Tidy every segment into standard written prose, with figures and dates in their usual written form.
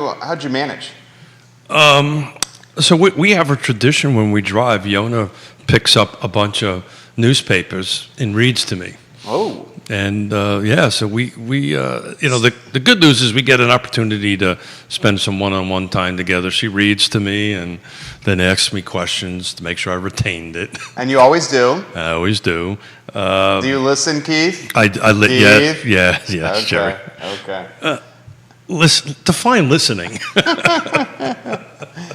How'd you manage? So we have a tradition when we drive. Yona picks up a bunch of newspapers and reads to me. Oh. And so the good news is we get an opportunity to spend some one-on-one time together. She reads to me and then asks me questions to make sure I retained it. And you always do? I always do. Do you listen, Keith? Keith? Yeah, okay. Jerry. Okay. Listen, define listening.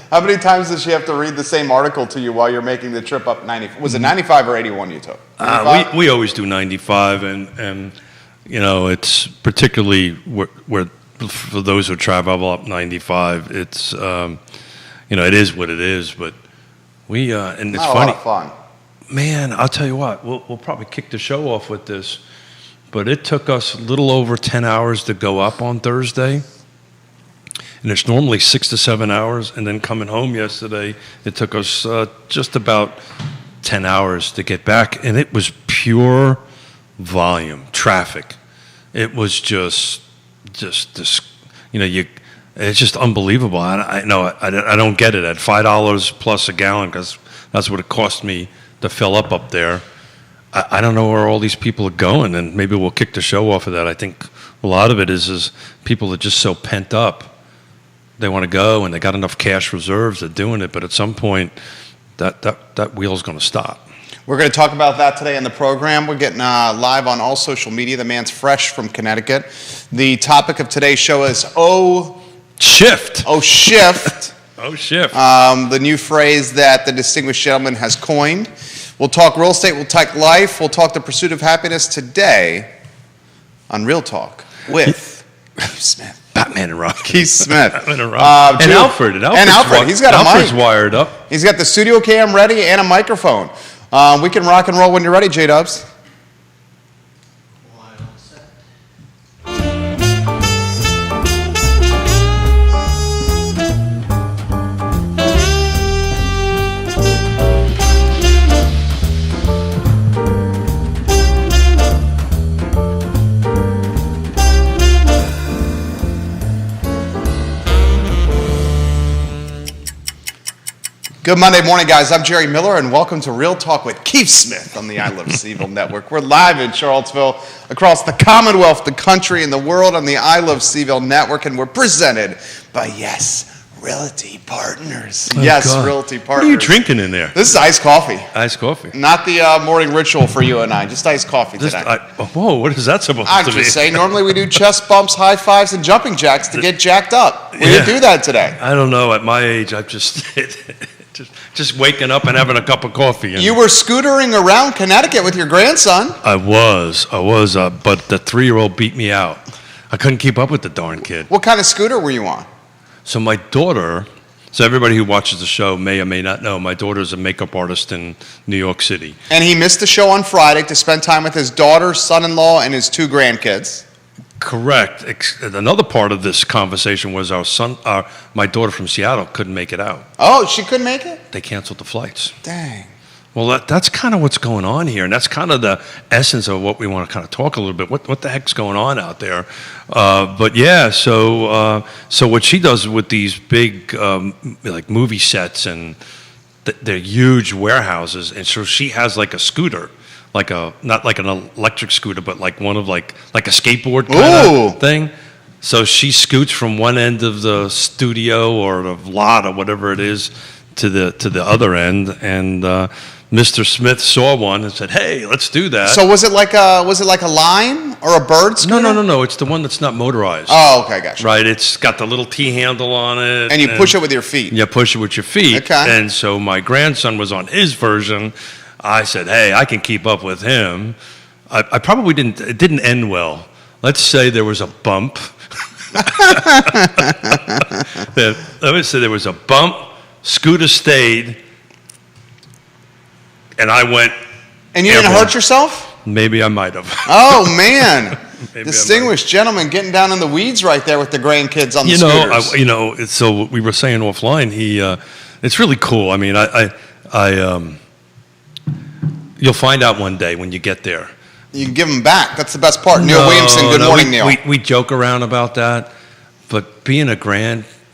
How many times does she have to read the same article to you while you're making the trip up 90? Was it 95 or 81 you took? We always do 95, and it's particularly where for those who travel up 95, it's it is what it is. But we and it's Not funny. A lot of fun. Man, I'll tell you what, we'll probably kick the show off with this. But it took us a little over 10 hours to go up on Thursday. And it's normally 6 to 7 hours. And then coming home yesterday, it took us just about 10 hours to get back. And it was pure volume, traffic. It was just this, it's just unbelievable. I don't get it. At $5 plus a gallon, because that's what it cost me to fill up there. I don't know where all these people are going, and maybe we'll kick the show off of that. I think a lot of it is people are just so pent up. They want to go, and they got enough cash reserves. They're doing it, but at some point, that wheel's going to stop. We're going to talk about that today in the program. We're getting live on all social media. The man's fresh from Connecticut. The topic of today's show is Shift. Shift. Shift. The new phrase that the distinguished gentleman has coined. We'll talk real estate, we'll talk life, we'll talk the pursuit of happiness today on Real Talk with Keith Smith. Batman and Robin. Keith Smith. Batman and Robin. And Alfred. He's got a mic. Alfred's wired up. He's got the studio cam ready and a microphone. We can rock and roll when you're ready, J-Dubs. Good Monday morning, guys. I'm Jerry Miller, and welcome to Real Talk with Keith Smith on the I Love CVille Network. We're live in Charlottesville, across the Commonwealth, the country, and the world on the I Love CVille Network, and we're presented by Realty Partners. God. Realty Partners. What are you drinking in there? This is iced coffee. Iced coffee. Not the morning ritual for you and I, just iced coffee today. Whoa, what is that supposed to be? I'm just saying, normally we do chest bumps, high fives, and jumping jacks to get jacked up. We didn't do that today. I don't know. At my age, I've just waking up and having a cup of coffee. You were scootering around Connecticut with your grandson. I was, but the 3-year-old beat me out. I couldn't keep up with the darn kid. What kind of scooter were you on? So my daughter, so everybody who watches the show may or may not know, my daughter's a makeup artist in New York City. And he missed the show on Friday to spend time with his daughter, son-in-law, and his 2 grandkids. Correct. Another part of this conversation was my daughter from Seattle couldn't make it out. Oh, she couldn't make it? They canceled the flights. Dang. Well, that's kind of what's going on here, and that's kind of the essence of what we want to kind of talk a little bit. What the heck's going on out there? So what she does with these big like movie sets and they're huge warehouses, and so she has like a scooter. Not like an electric scooter, but like one of like a skateboard kind of thing. So she scoots from one end of the studio or the lot or whatever it is to the other end. And Mr. Smith saw one and said, "Hey, let's do that." So was it like a Lime or a Bird scooter? No. It's the one that's not motorized. Oh, okay, gotcha. Right. It's got the little T handle on it, and you push it with your feet. You push it with your feet. Okay. And so my grandson was on his version. I said, "Hey, I can keep up with him." I probably didn't. It didn't end well. Let's say there was a bump. Let me say there was a bump. Scooter stayed, and I went. And you didn't hurt yourself? Maybe I might have. Oh man! Distinguished gentleman getting down in the weeds right there with the grandkids on the scooters. So we were saying offline. It's really cool. I mean, you'll find out one day when you get there. You can give them back. That's the best part. Neil Williamson, good morning, Neil. We joke around about that, but being a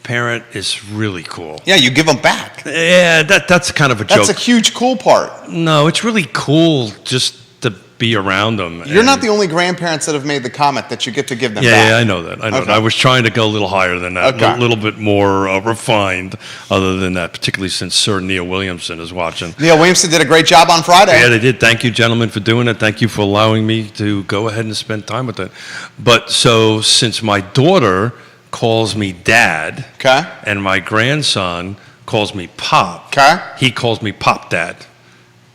grandparent is really cool. Yeah, you give them back. Yeah, that's kind of a joke. That's a huge cool part. No, it's really cool just to be around them. You're not the only grandparents that have made the comment that you get to give them back. Yeah, I know that. I know Okay. that. I was trying to go a little higher than that, Okay. a little bit more refined other than that, particularly since Sir Neil Williamson is watching. Neil Williamson did a great job on Friday. Yeah, they did. Thank you, gentlemen, for doing it. Thank you for allowing me to go ahead and spend time with it. But so since my daughter calls me dad Okay. and my grandson calls me pop, Okay. he calls me pop dad.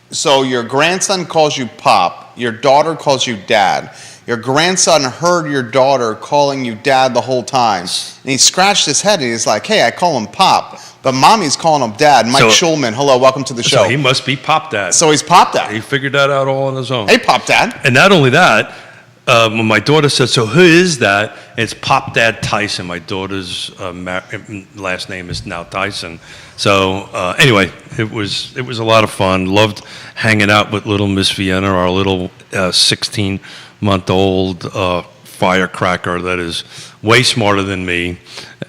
So your grandson calls you Pop. Your daughter calls you Dad. Your grandson heard your daughter calling you Dad the whole time. And he scratched his head and he's like, hey, I call him Pop. But Mommy's calling him Dad. Mike So- Schulman, hello, welcome to the show. So he must be pop dad. So he's Pop Dad. He figured that out all on his own. Hey, Pop Dad. And not only that, when my daughter said, so who is that? It's Pop Dad Tyson. My daughter's last name is now Tyson. So anyway, it was a lot of fun. Loved hanging out with little Miss Vienna, our little 16-month-old firecracker that is way smarter than me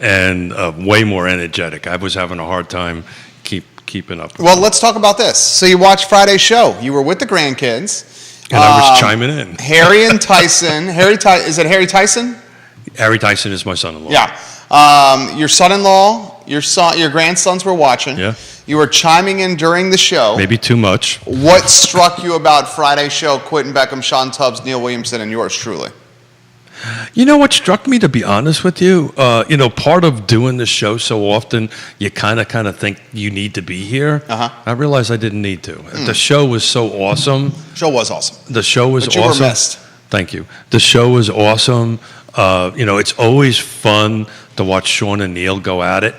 and way more energetic. I was having a hard time keeping up. Well, let's talk about this. So you watched Friday's show. You were with the grandkids. And I was chiming in. Harry and Tyson. Is it Harry Tyson? Harry Tyson is my son-in-law. Yeah. Your son-in-law, your grandsons were watching. Yeah. You were chiming in during the show. Maybe too much. What struck you about Friday's show? Quentin Beckham, Sean Tubbs, Neil Williamson, and yours truly. You know what struck me, to be honest with you? Part of doing this show so often, you kind of think you need to be here. Uh-huh. I realized I didn't need to. The show was so awesome. Show was awesome. The show was But you awesome. were missed. Thank you. The show was awesome. It's always fun to watch Sean and Neil go at it.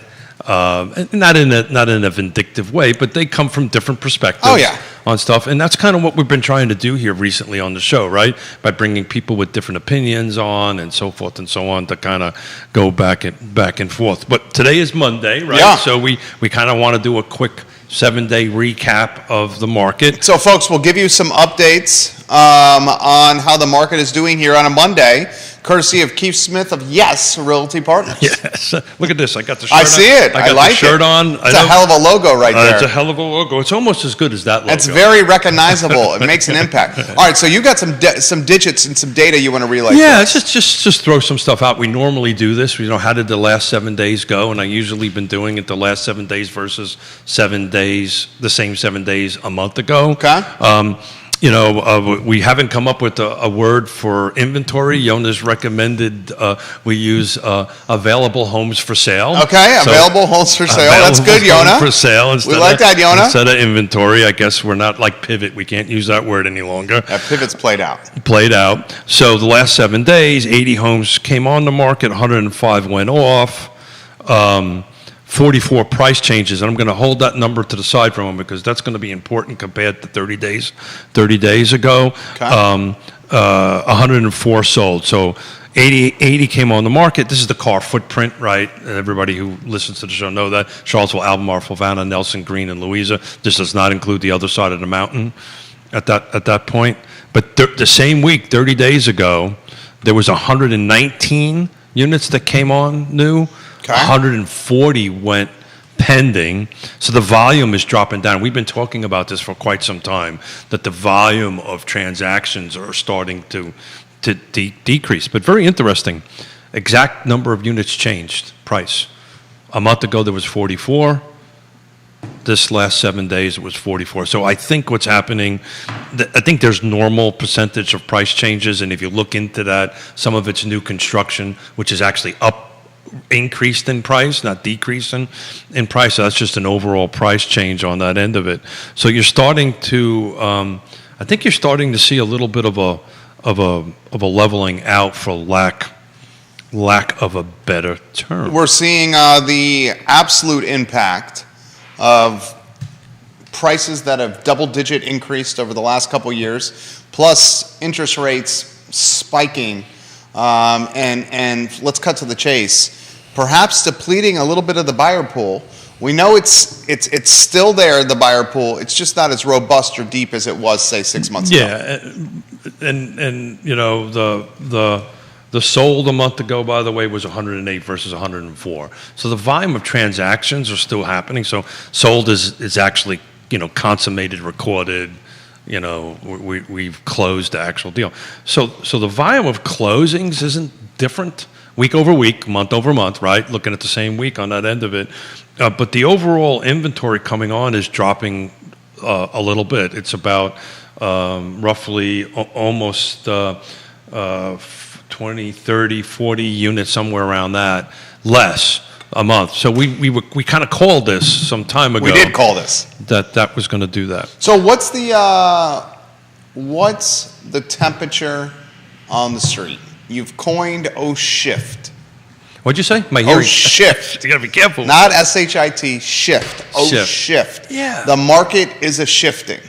And not in a vindictive way, but they come from different perspectives Oh, yeah. on stuff, and that's kind of what we've been trying to do here recently on the show, right? By bringing people with different opinions on and so forth and so on to kind of go back and forth. But today is Monday, right? Yeah. So we kind of want to do a quick 7-day recap of the market. So, folks, we'll give you some updates on how the market is doing here on a Monday, courtesy of Keith Smith of Yes Realty Partners. Yes, look at this. I got the shirt I on. see it. I got like the shirt it. on. It's a hell of a logo right there. It's a hell of a logo. It's almost as good as that logo. It's very recognizable. It makes an impact. All right, so you got some digits and some data you want to relay. Yeah, to us. just throw some stuff out. We normally do this. How did the last 7 days go? And I usually been doing it the last 7 days versus 7 days, the same 7 days a month ago. Okay. We haven't come up with a word for inventory. Yona's recommended we use available homes for sale. Okay, So, available homes for sale. That's good, available homes Yona. for sale instead We like that, Yona. Instead of inventory, I guess we're not like pivot. We can't use that word any longer. That pivot's played out. Played out. So the last 7 days, 80 homes came on the market, 105 went off. 44 price changes, and I'm going to hold that number to the side for a moment because that's going to be important compared to 30 days ago. Okay. 104 sold. So 80 came on the market. This is the car footprint, right? Everybody who listens to the show know that. Charlottesville, Albemarle, Fluvanna, Nelson, Green, and Louisa. This does not include the other side of the mountain at that point. But the same week, 30 days ago, there was 119 units that came on new. Okay. 140 went pending. So the volume is dropping down. We've been talking about this for quite some time, that the volume of transactions are starting to decrease. But very interesting. Exact number of units changed, price. A month ago, there was 44. This last 7 days, it was 44. So I think what's happening, I think there's normal percentage of price changes. And if you look into that, some of it's new construction, which is actually increased in price, not decreased in price. So that's just an overall price change on that end of it. So you're starting to, I think you're starting to see a little bit of a leveling out, for lack of a better term. We're seeing the absolute impact of prices that have double-digit increased over the last couple years, plus interest rates spiking, and let's cut to the chase. Perhaps depleting a little bit of the buyer pool. We know it's still there, the buyer pool. It's just not as robust or deep as it was, say, 6 months ago. Yeah, and the The sold a month ago, by the way, was 108 versus 104. So the volume of transactions are still happening. So sold is actually, consummated, recorded. We've closed the actual deal. So the volume of closings isn't different week over week, month over month, right? Looking at the same week on that end of it. But the overall inventory coming on is dropping a little bit. It's about roughly almost 20, 30, 40 units, somewhere around that, less a month. So we kind of called this some time ago. We did call this. That was going to do that. So what's the temperature on the street? You've coined shift. What'd you say? My hearing. Shift. You got to be careful. Not SHIT, shift. Shift. Shift. Yeah. The market is a shifting.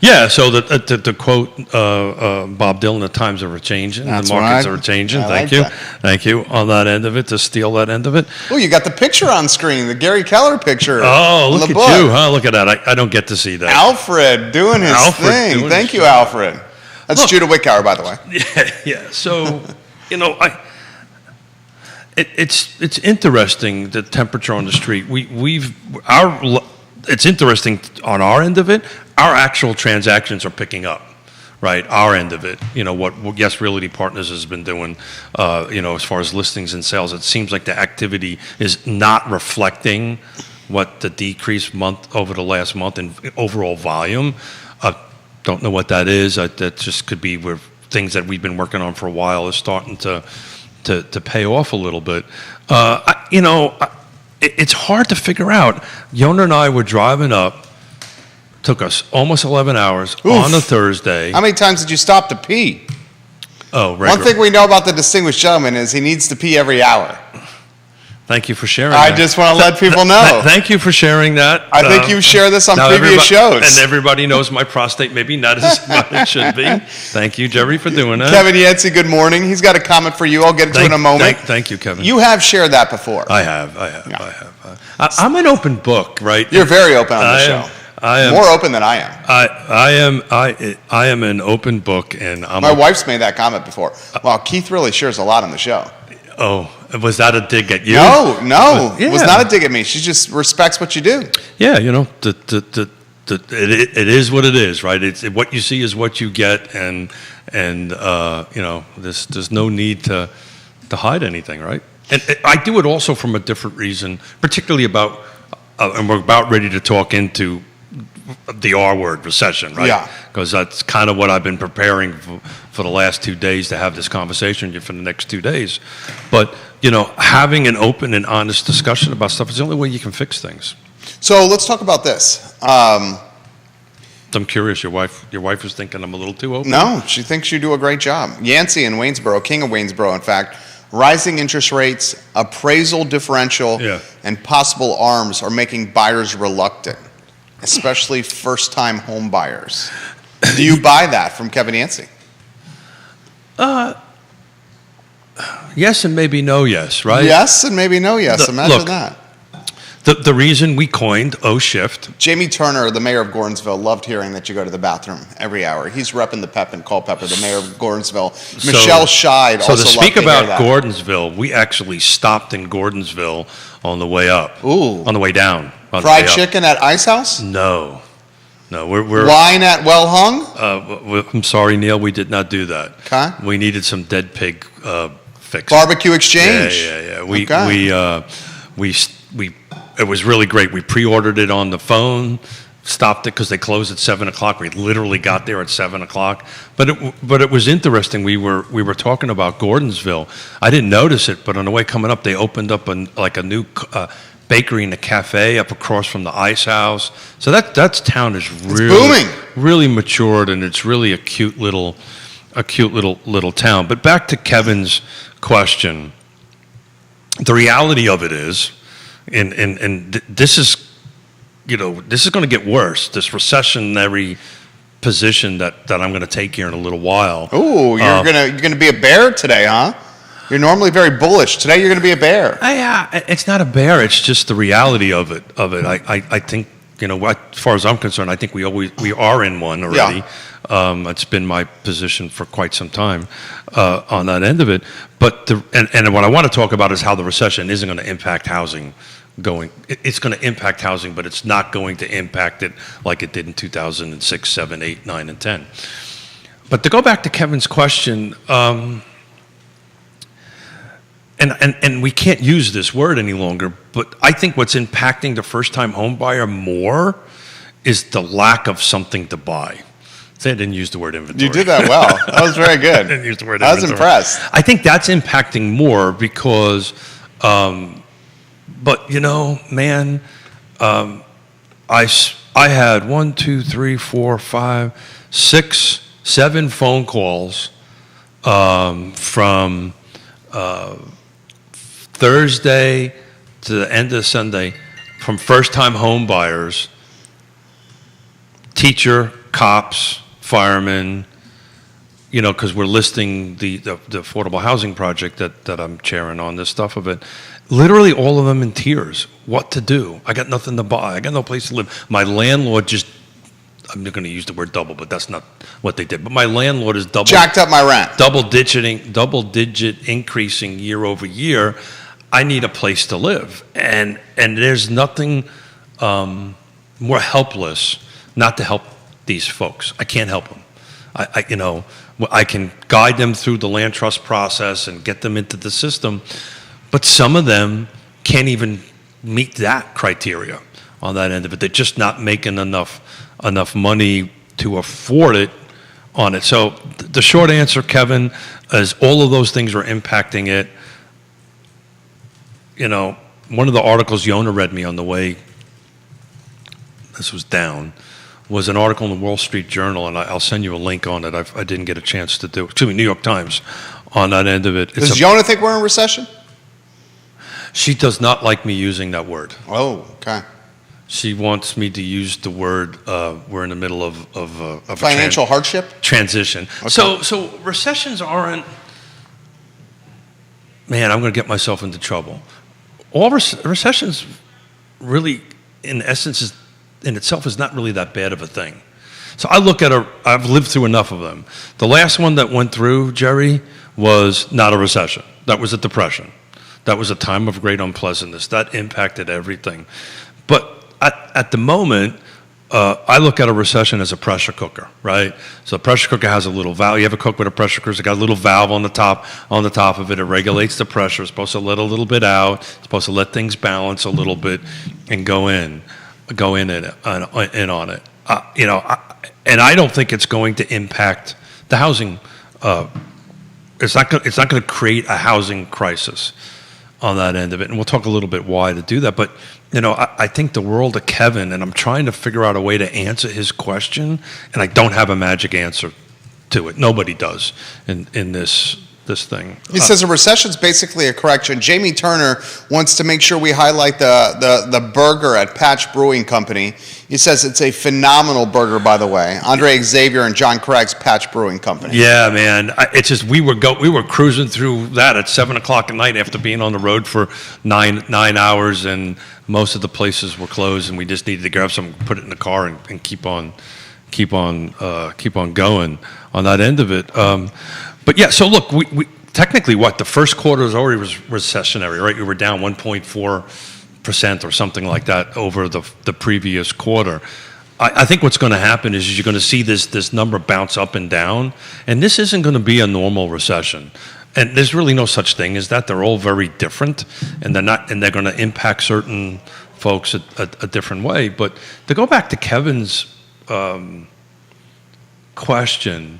Yeah, so to quote Bob Dylan, the times are changing, That's the markets right. are changing. I Thank like you. that. Thank you on that end of it, to steal that end of it. Oh, you got the picture on screen, the Gary Keller picture. Oh, on look the at book. you, huh? Look at that. I don't get to see that. Alfred doing his thing. doing Thank his you, thing. Alfred. That's Look. Judah Wickower, by the way. Yeah. So, it's interesting, the temperature on the street. It's interesting on our end of it. Our actual transactions are picking up, right? Our end of it. What Yes Realty Partners has been doing. As far as listings and sales, it seems like the activity is not reflecting what the decrease over the last month in overall volume. Don't know what that is. That just could be where things that we've been working on for a while is starting to pay off a little bit. It's hard to figure out. Yona and I were driving up. Took us almost 11 hours on a Thursday. How many times did you stop to pee? Oh, One thing we know about the distinguished gentleman is he needs to pee every hour. Thank you for sharing I that. just want to let people know. Thank you for sharing that. I think you share this on now previous shows. And everybody knows my prostate maybe not as much as it should be. Thank you, Jerry, for doing that. Kevin Yancey, good morning. He's got a comment for you. I'll get to in a moment. Thank you, Kevin. You have shared that before. I have. I'm an open book, right? You're very open on the show. I am more open than I am. I am an open book, and my wife's made that comment before. Wow, Keith really shares a lot on the show. Oh, was that a dig at you? No, Yeah. it was not a dig at me. She just respects what you do. Yeah, it is what it is, right? It's what you see is what you get, and there's no need to hide anything, right? And I do it also from a different reason, particularly about, and we're about ready to talk into the R word, recession, right? Yeah. Because that's kind of what I've been preparing for the last 2 days to have this conversation for the next 2 days. But, having an open and honest discussion about stuff is the only way you can fix things. So let's talk about this. I'm curious, your wife is thinking I'm a little too open? No, she thinks you do a great job. Yancey in Waynesboro, king of Waynesboro, in fact, rising interest rates, appraisal differential, and possible ARMs are making buyers reluctant, especially first-time home buyers. Do you buy that from Kevin Yancey? Yes and maybe no yes, right? Yes and maybe no yes. Imagine that. The reason we coined shift. Jamie Turner, the mayor of Gordonsville, loved hearing that you go to the bathroom every hour. He's repping the Pep and Culpeper, the mayor of Gordonsville. Michelle Scheid also So to loved speak to hear about that. Gordonsville, we actually stopped in Gordonsville on the way up. Ooh. On the way down. Fried chicken at Ice House? No, we're Wine at Well Hung? I'm sorry, Neil, we did not do that. Okay. We needed some dead pig fix. Barbecue Exchange? Yeah. We it was really great. We pre-ordered it on the phone, stopped it because they closed at 7 o'clock. We literally got there at 7 o'clock. But it was interesting. We were talking about Gordonsville. I didn't notice it, but on the way coming up, they opened up a new bakery and a cafe up across from the Ice House. So that town is booming. Really matured, and it's really a cute little town. But back to Kevin's question, the reality of it is, and this is going to get worse. This recessionary position that I'm going to take here in a little while. Ooh, you're gonna be a bear today, huh? You're normally very bullish. Today you're going to be a bear. It's not a bear. It's just the reality of it. I think, as far as I'm concerned, I think we are in one already. It's been my position for quite some time on that end of it. But and what I want to talk about is how the recession isn't going to impact housing. It's going to impact housing, but it's not going to impact it like it did in 2006, 7, 8, 9, and 10. But to go back to Kevin's question, and we can't use this word any longer, but I think what's impacting the first-time home buyer more is the lack of something to buy. I didn't use the word inventory. You did that well. That was very good. I didn't use the word I inventory. was impressed. I think that's impacting more because, but you know, man, I had 1, 2, 3, 4, 5, 6, 7 phone calls from Thursday to the end of Sunday from first-time home buyers, teacher, cops, firemen, you know, because we're listing the affordable housing project that I'm chairing on this stuff of it. Literally all of them in tears. What to do? I got nothing to buy. I got no place to live. My landlord just, I'm not going to use the word double, but that's not what they did. But my landlord is Jacked up my rent. double digit increasing year over year. I need a place to live. And there's nothing more helpless not to help these folks. I can't help them. I can guide them through the land trust process and get them into the system, but some of them can't even meet that criteria on that end of it. They're just not making enough money to afford it on it. So the short answer, Kevin, is all of those things are impacting it. You know, one of the articles Yona read me on the way this was down was an article in the Wall Street Journal, and I'll send you a link on it. I didn't get a chance to do. Excuse me, New York Times on that end of it. Does Yona think we're in recession? She does not like me using that word. Oh, okay. She wants me to use the word. We're in the middle of a Financial hardship? transition. Okay. So recessions aren't. Man, I'm going to get myself into trouble. All recessions, really, in essence, in itself is not really that bad of a thing. So I look at I've lived through enough of them. The last one that went through, Jerry, was not a recession. That was a depression. That was a time of great unpleasantness. That impacted everything. But at the moment, I look at a recession as a pressure cooker, right? So a pressure cooker has a little valve. You ever cook with a pressure cooker? It's got a little valve on the top of it. It regulates the pressure. It's supposed to let a little bit out. It's supposed to let things balance a little bit and go in and on it. And I don't think it's going to impact the housing. It's not going to create a housing crisis on that end of it. And we'll talk a little bit why to do that. But I think the world of Kevin, and I'm trying to figure out a way to answer his question, and I don't have a magic answer to it. Nobody does in this thing. He says a recession is basically a correction. Jamie Turner wants to make sure we highlight the burger at Patch Brewing Company. He says it's a phenomenal burger, by the way. Andre Xavier and John Craig's Patch Brewing Company. Yeah, man. It's just we were cruising through that at 7 o'clock at night after being on the road for nine hours, and most of the places were closed, and we just needed to grab some, put it in the car, and keep on going on that end of it. But yeah, so look, we technically the first quarter is already recessionary, right? We were down 1.4% or something like that over the previous quarter. I think what's going to happen is you're going to see this number bounce up and down, and this isn't going to be a normal recession. And there's really no such thing as that. They're all very different, and they're going to impact certain folks a different way. But to go back to Kevin's question.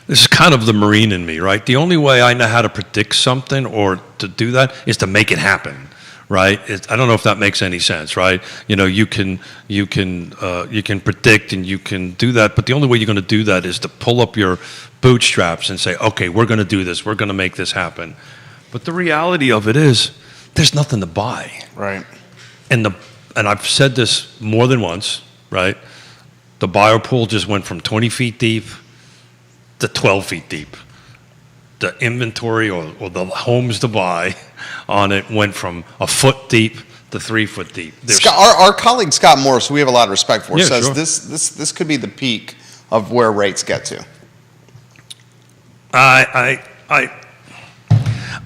This is kind of the Marine in me, right? The only way I know how to predict something or to do that is to make it happen, right? I don't know if that makes any sense, right? You can predict and you can do that, but the only way you're going to do that is to pull up your bootstraps and say, okay, we're going to do this. We're going to make this happen. But the reality of it is there's nothing to buy. Right. And I've said this more than once, right? The buyer pool just went from 20 feet deep to 12 feet deep. The inventory or the homes to buy on it went from a foot deep the 3 foot deep. Our colleague Scott Morris, who we have a lot of respect for, Yeah, says sure. this could be the peak of where rates get to. I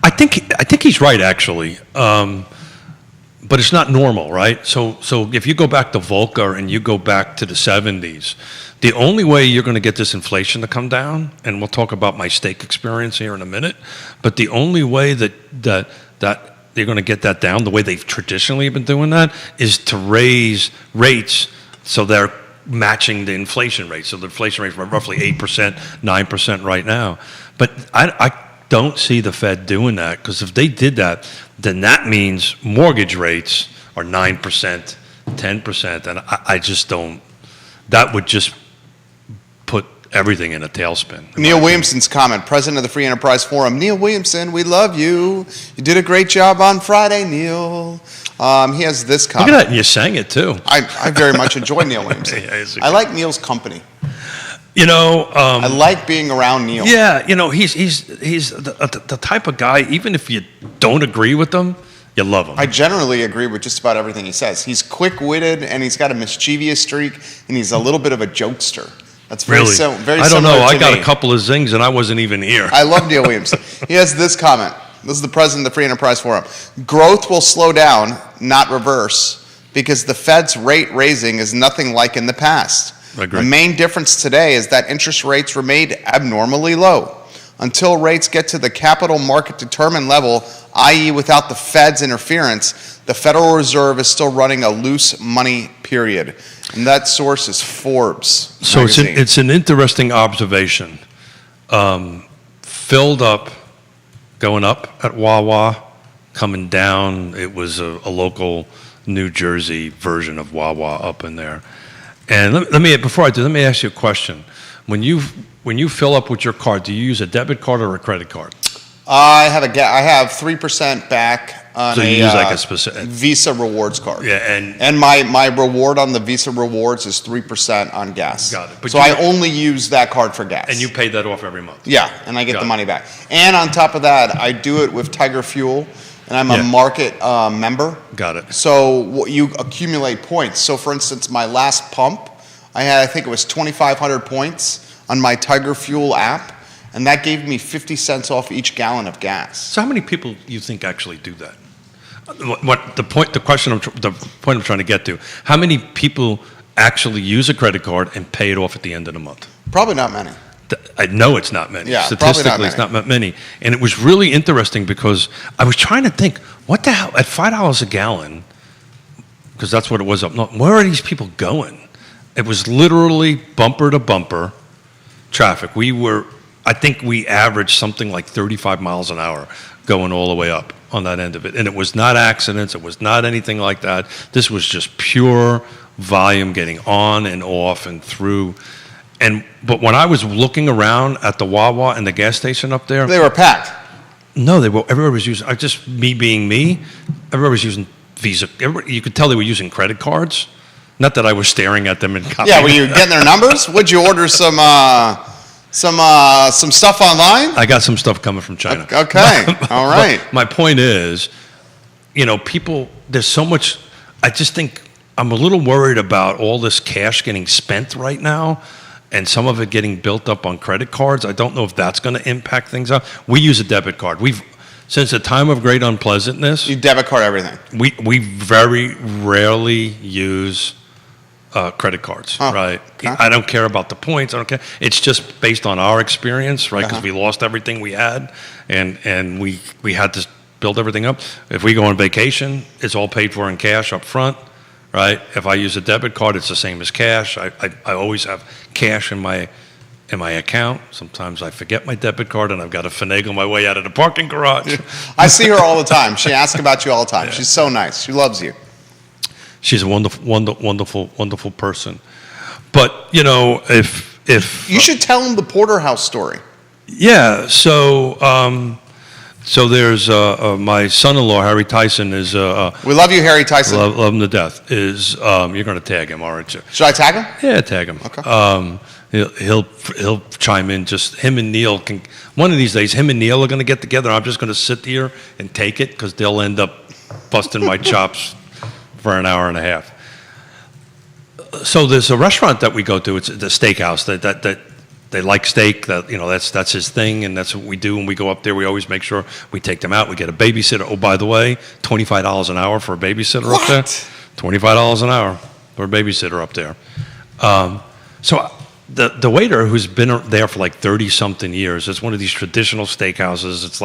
think he's right, actually. But it's not normal, right? So if you go back to Volcker and you go back to the 70s, the only way you're going to get this inflation to come down, and we'll talk about my steak experience here in a minute, but the only way that they're going to get that down, the way they've traditionally been doing that, is to raise rates so they're matching the inflation rate. So the inflation rate is roughly 8%, 9% right now. But I don't see the Fed doing that, because if they did that, then that means mortgage rates are 9%, 10%, and I just don't. That would just put everything in a tailspin. Neil Williamson's comment, president of the Free Enterprise Forum. Neil Williamson, we love you. You did a great job on Friday, Neil. He has this comment. Look at that, and you sang it too. I very much enjoy Neil Williamson. Yeah, he's a I like Neil's company. You know, I like being around Neil. yeah, you know, he's the type of guy. Even if you don't agree with him, you love him. I generally agree with just about everything he says. He's quick-witted, and he's got a mischievous streak, and he's a little bit of a jokester. That's very Really? very I don't similar know. to I got me. a couple of zings, and I wasn't even here. I love Neil Williamson. He has this comment. This is the president of the Free Enterprise Forum. Growth will slow down, not reverse, because the Fed's rate raising is nothing like in the past. I agree. The main difference today is that interest rates remained abnormally low. Until rates get to the capital market determined level, i.e. without the Fed's interference, the Federal Reserve is still running a loose money period. And that source is Forbes So magazine. it's an interesting observation. Filled up, going up at Wawa, coming down. It was a local New Jersey version of Wawa up in there. And let me ask you a question. When you fill up with your card, do you use a debit card or a credit card? I have 3% back on So you use like a specific Visa Rewards card. Yeah, and And my reward on the Visa Rewards is 3% on gas. Got it. But So you- I only use that card for gas. you pay that off every month. Yeah, and I get Got the it. money back. And on top of that, I do it with Tiger Fuel, and I'm Yeah. a market member. Got it. So you accumulate points. So for instance, my last pump, I think it was 2,500 points on my Tiger Fuel app, and that gave me 50 cents off each gallon of gas. So how many people do you think actually do that? The point I'm trying to get to? How many people actually use a credit card and pay it off at the end of the month? Probably not many. I know it's not many. Yeah, probably not Statistically, it's many. not many. And it was really interesting because I was trying to think, what the hell, at $5 a gallon, because that's what it was up north, where are these people going? It was literally bumper to bumper traffic. I think we averaged something like 35 miles an hour going all the way up on that end of it. And it was not accidents. It was not anything like that. This was just pure volume getting on and off and through. But when I was looking around at the Wawa and the gas station up there, They were packed. no, everybody was using, just me being me, everybody was using Visa. You could tell they were using credit cards. Not that I was staring at them and copying. Yeah, were you getting their numbers? Would you order some stuff online? I got some stuff coming from China. Okay, all right. But my point is, people, there's so much, I just think I'm a little worried about all this cash getting spent right now and some of it getting built up on credit cards. I don't know if that's going to impact things out. We use a debit card. Since the time of great unpleasantness, You debit card everything. we very rarely use credit cards, Oh, right? okay. I don't care about the points. I don't care. It's just based on our experience, right? Because Uh-huh. we lost everything we had, and we had to build everything up. If we go on vacation, it's all paid for in cash up front, right? If I use a debit card, it's the same as cash. I always have cash in my account. Sometimes I forget my debit card, and I've got to finagle my way out of the parking garage. I see her all the time. She asks about you all the time. She's so nice. She loves you. She's a wonderful person. But if You should tell him the porterhouse story. yeah, so there's my son-in-law Harry Tyson is We love you, Harry Tyson. love him to death. You're going to tag him, aren't you? Should I tag him? Yeah, tag him. Okay. He'll chime in. Just him and Neil can. One of these days, him and Neil are going to get together. I'm just going to sit here and take it because they'll end up busting my chops for an hour and a half. So there's a restaurant that we go to. It's the steakhouse that they like steak. That that's his thing, and that's what we do. When we go up there, we always make sure we take them out. We get a babysitter. Oh, by the way, $25 an hour for a babysitter up there. $25 an hour for a babysitter up there. So the waiter, who's been there for like 30-something years, it's one of these traditional steakhouses. It's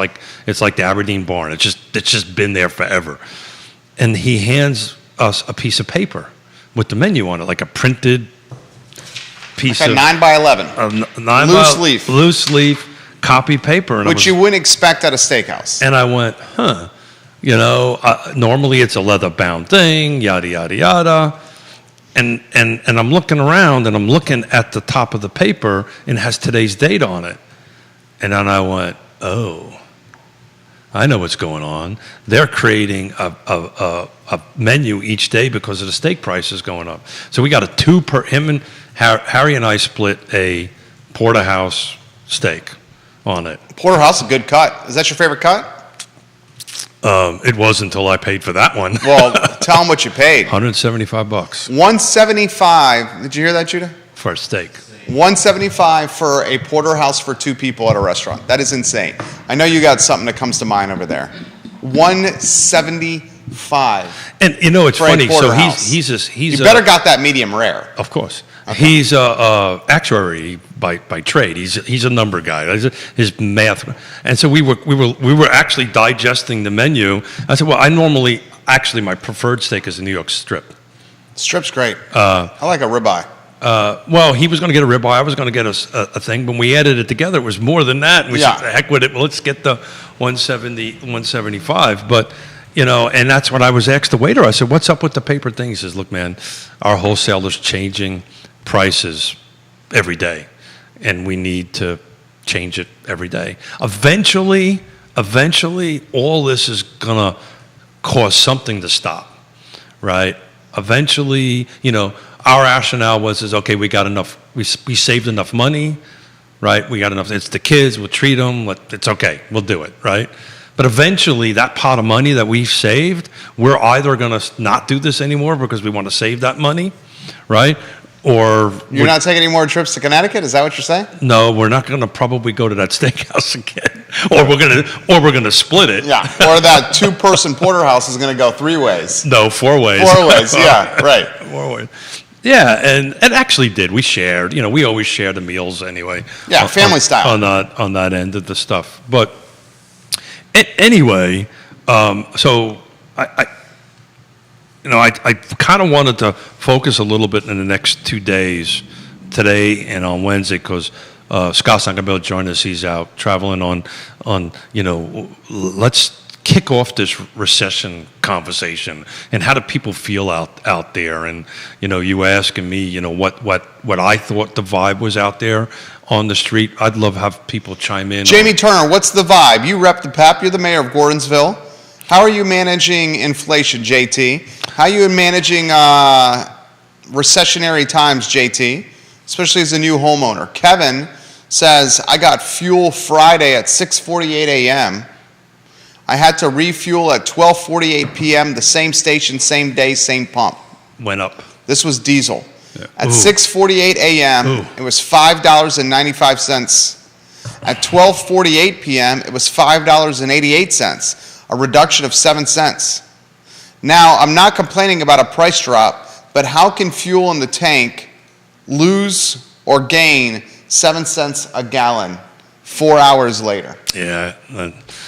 like the Aberdeen Barn. It's just been there forever. And he hands us a piece of paper with the menu on it, like a printed piece like a of 9 by 11 loose leaf copy paper, which you wouldn't expect at a steakhouse. And I went, normally it's a leather bound thing, yada yada yada. And I'm looking around and I'm looking at the top of the paper and it has today's date on it. And then I went, oh, I know what's going on. They're creating a menu each day because of the steak prices going up. So we got a two per, him and Harry and I split a porterhouse steak on it. Porterhouse, a good cut. Is that your favorite cut? It was until I paid for that one. Well, tell them what you paid. $175. $175. Did you hear that, Judah? For a steak. $175 for a porterhouse for two people at a restaurant. That is insane. I know you got something that comes to mind over there. $175. And it's funny. So he's you better got that medium rare. Of course. Okay. He's a actuary by trade. He's a number guy. His math, and so we were actually digesting the menu. I said, well, my preferred steak is a New York strip. Strip's great. I like a ribeye. Well, he was going to get a ribeye. I was going to get a thing. But when we added it together, it was more than that. And we said, heck with it. Well, let's get the 175. But and that's what I was asked the waiter. I said, what's up with the paper thing? He says, look, man, our wholesaler's changing prices every day, and we need to change it every day. Eventually, all this is gonna cause something to stop, right? Eventually, our rationale was okay, we got enough, we saved enough money, right? We got enough. It's the kids. We'll treat them. It's okay. We'll do it, right? But eventually, that pot of money that we've saved, we're either gonna not do this anymore because we want to save that money, right? Or you're not taking any more trips to Connecticut? Is that what you're saying? No, we're not going to probably go to that steakhouse again, or we're going to split it. Yeah, or that two-person porterhouse is going to go 3 ways. No, 4 ways. 4 ways, yeah, right. 4 ways. Yeah, and it actually did. We shared. We always share the meals anyway. Yeah, family style on that end of the stuff. But anyway, so I kind of wanted to focus a little bit in the next 2 days, today and on Wednesday, because Scott's not going to be able to join us. He's out traveling on. Let's kick off this recession conversation and how do people feel out there? And you asking me, what I thought the vibe was out there on the street. I'd love to have people chime in. Jamie Turner, what's the vibe? You rep the PEP. You're the mayor of Gordonsville. How are you managing inflation, JT? How are you managing recessionary times, JT, especially as a new homeowner? Kevin says, I got fuel Friday at 6:48 a.m. I had to refuel at 12:48 p.m., the same station, same day, same pump. Went up. This was diesel. Yeah. At 6:48 a.m., it was $5.95. At 12:48 p.m., it was $5.88. A reduction of 7 cents. Now, I'm not complaining about a price drop, but how can fuel in the tank lose or gain 7 cents a gallon 4 hours later? Yeah.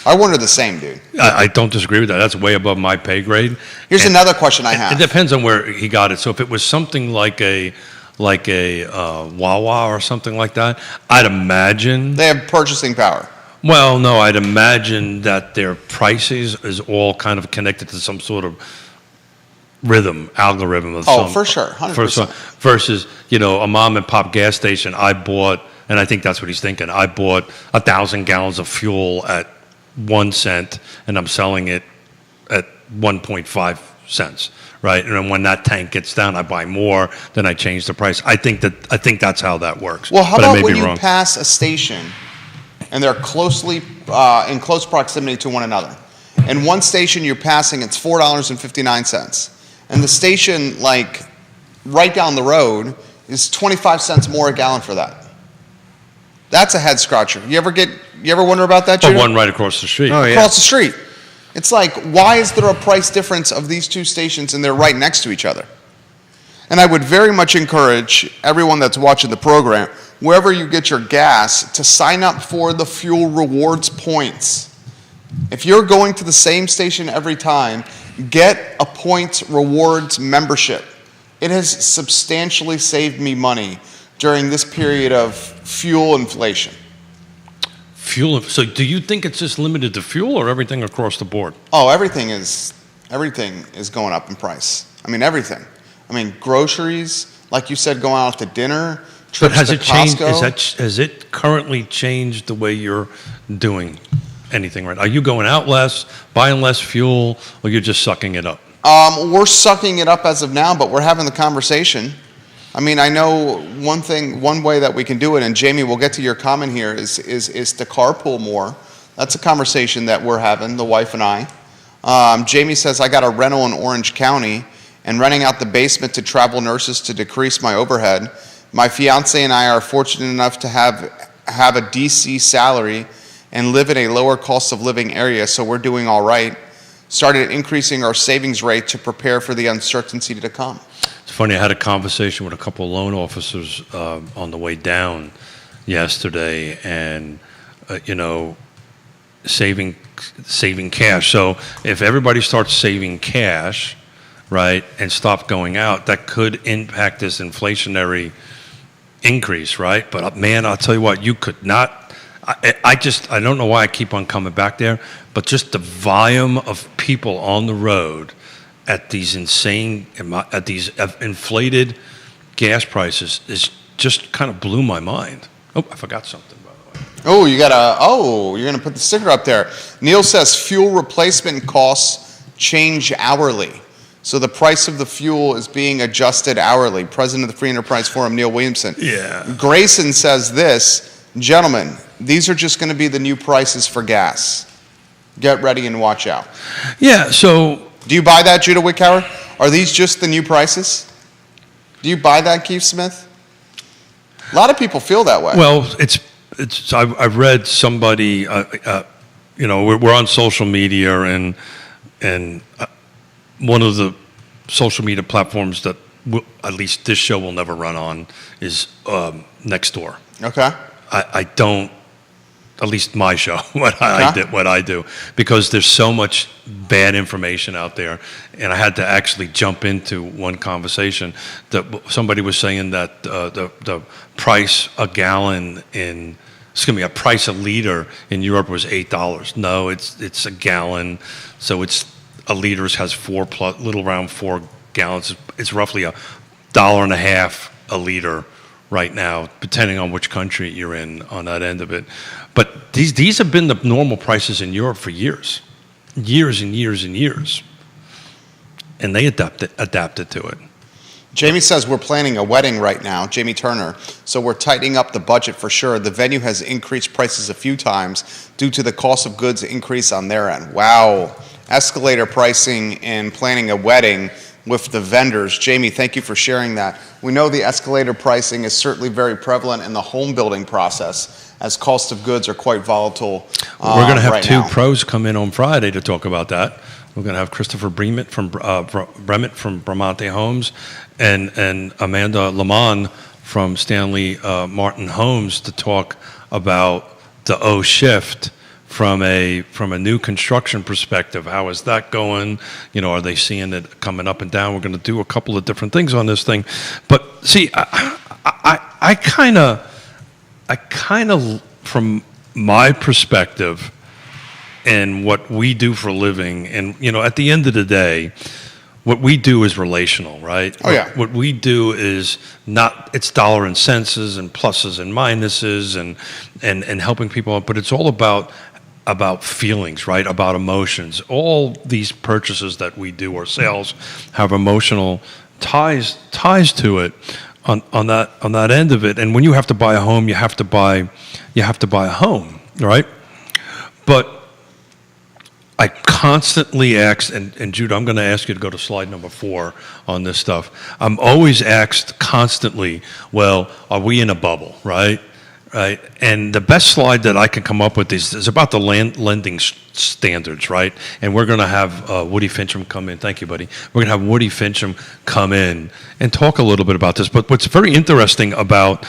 I wonder the same, dude. I don't disagree with that. That's way above my pay grade. Here's another question I have. It depends on where he got it. So if it was something like a Wawa or something like that, I'd imagine they have purchasing power. Well, no, I'd imagine that their prices is all kind of connected to some sort of algorithm of for sure, 100%. Versus, a mom and pop gas station, I bought, and I think that's what he's thinking, I bought 1,000 gallons of fuel at 1 cent, and I'm selling it at 1.5 cents, right? And then when that tank gets down, I buy more, then I change the price. I think that's how that works. Well, how about when you pass a station and they're closely in close proximity to one another? And one station you're passing, it's $4.59. and the station like right down the road is 25 cents more a gallon for that. That's a head scratcher. You ever wonder about that, The Judah? one right across the street. Oh, yeah. Across the street. It's like, why is there a price difference of these two stations and they're right next to each other? And I would very much encourage everyone that's watching the program, wherever you get your gas, to sign up for the fuel rewards points. If you're going to the same station every time, get a points rewards membership. It has substantially saved me money during this period of fuel inflation. Fuel. So do you think it's just limited to fuel or everything across the board? Oh, everything is going up in price. I mean, everything. I mean, groceries, like you said, going out to dinner, But trips has to it changed? Costco. Has it currently changed the way you're doing anything right? Are you going out less, buying less fuel, or you're just sucking it up? We're sucking it up as of now, but we're having the conversation. I mean, I know one way that we can do it, and Jamie, we'll get to your comment here, is to carpool more. That's a conversation that we're having, the wife and I. Jamie says, I got a rental in Orange County and renting out the basement to travel nurses to decrease my overhead. My fiance and I are fortunate enough to have a DC salary and live in a lower cost of living area, so we're doing all right. Started increasing our savings rate to prepare for the uncertainty to come. It's funny, I had a conversation with a couple of loan officers on the way down yesterday, and, saving cash. So if everybody starts saving cash, right, and stop going out, that could impact this inflationary increase, right? But man, I'll tell you what, you could not. I don't know why I keep on coming back there, but just the volume of people on the road at these inflated gas prices is just kind of blew my mind. Oh, I forgot something, by the way. You're gonna put the sticker up there. Neil says fuel replacement costs change hourly. So the price of the fuel is being adjusted hourly. President of the Free Enterprise Forum, Neil Williamson. Yeah. Grayson says this, gentlemen, these are just gonna be the new prices for gas. Get ready and watch out. Yeah, so Do you buy that, Judah Wickhauer? Are these just the new prices? Do you buy that, Keith Smith? A lot of people feel that way. well, I've read somebody, we're on social media, and one of the social media platforms that at least this show will never run on is Nextdoor. Okay. I don't, at least my show, what I do, because there's so much bad information out there, and I had to actually jump into one conversation that somebody was saying that the price a liter in Europe was $8. No, it's a gallon, so a liter has little around 4 gallons. It's roughly $1.50 a liter right now, depending on which country you're in on that end of it. But these have been the normal prices in Europe for years and years and years. And they adapted to it. Jamie says we're planning a wedding right now, Jamie Turner, so we're tightening up the budget for sure. The venue has increased prices a few times due to the cost of goods increase on their end. Wow. Escalator pricing and planning a wedding with the vendors. Jamie, thank you for sharing that. We know the escalator pricing is certainly very prevalent in the home building process, as cost of goods are quite volatile. We're going to have right two now. pros come in on Friday to talk about that. We're going to have Christopher Bremett from Bramante Homes and Amanda Lamont from Stanley Martin Homes to talk about the O shift from a new construction perspective. How is that going? Are they seeing it coming up and down? We're going to do a couple of different things on this thing. But see, I kind of, from my perspective and what we do for a living, and at the end of the day, what we do is relational, right? Oh, yeah. What we do is it's dollar and cents and pluses and minuses and helping people, but it's all about feelings, right? About emotions. All these purchases that we do or sales have emotional ties to it on that end of it. And when you have to buy a home, you have to buy a home, right? But I constantly asked, and Jude, I'm going to ask you to go to slide number 4 on this stuff. I'm always asked constantly, well, are we in a bubble, right? Right, and the best slide that I can come up with is about the lending standards, right? And we're going to have Woody Fincham come in. Thank you, buddy. We're going to have Woody Fincham come in and talk a little bit about this. But what's very interesting about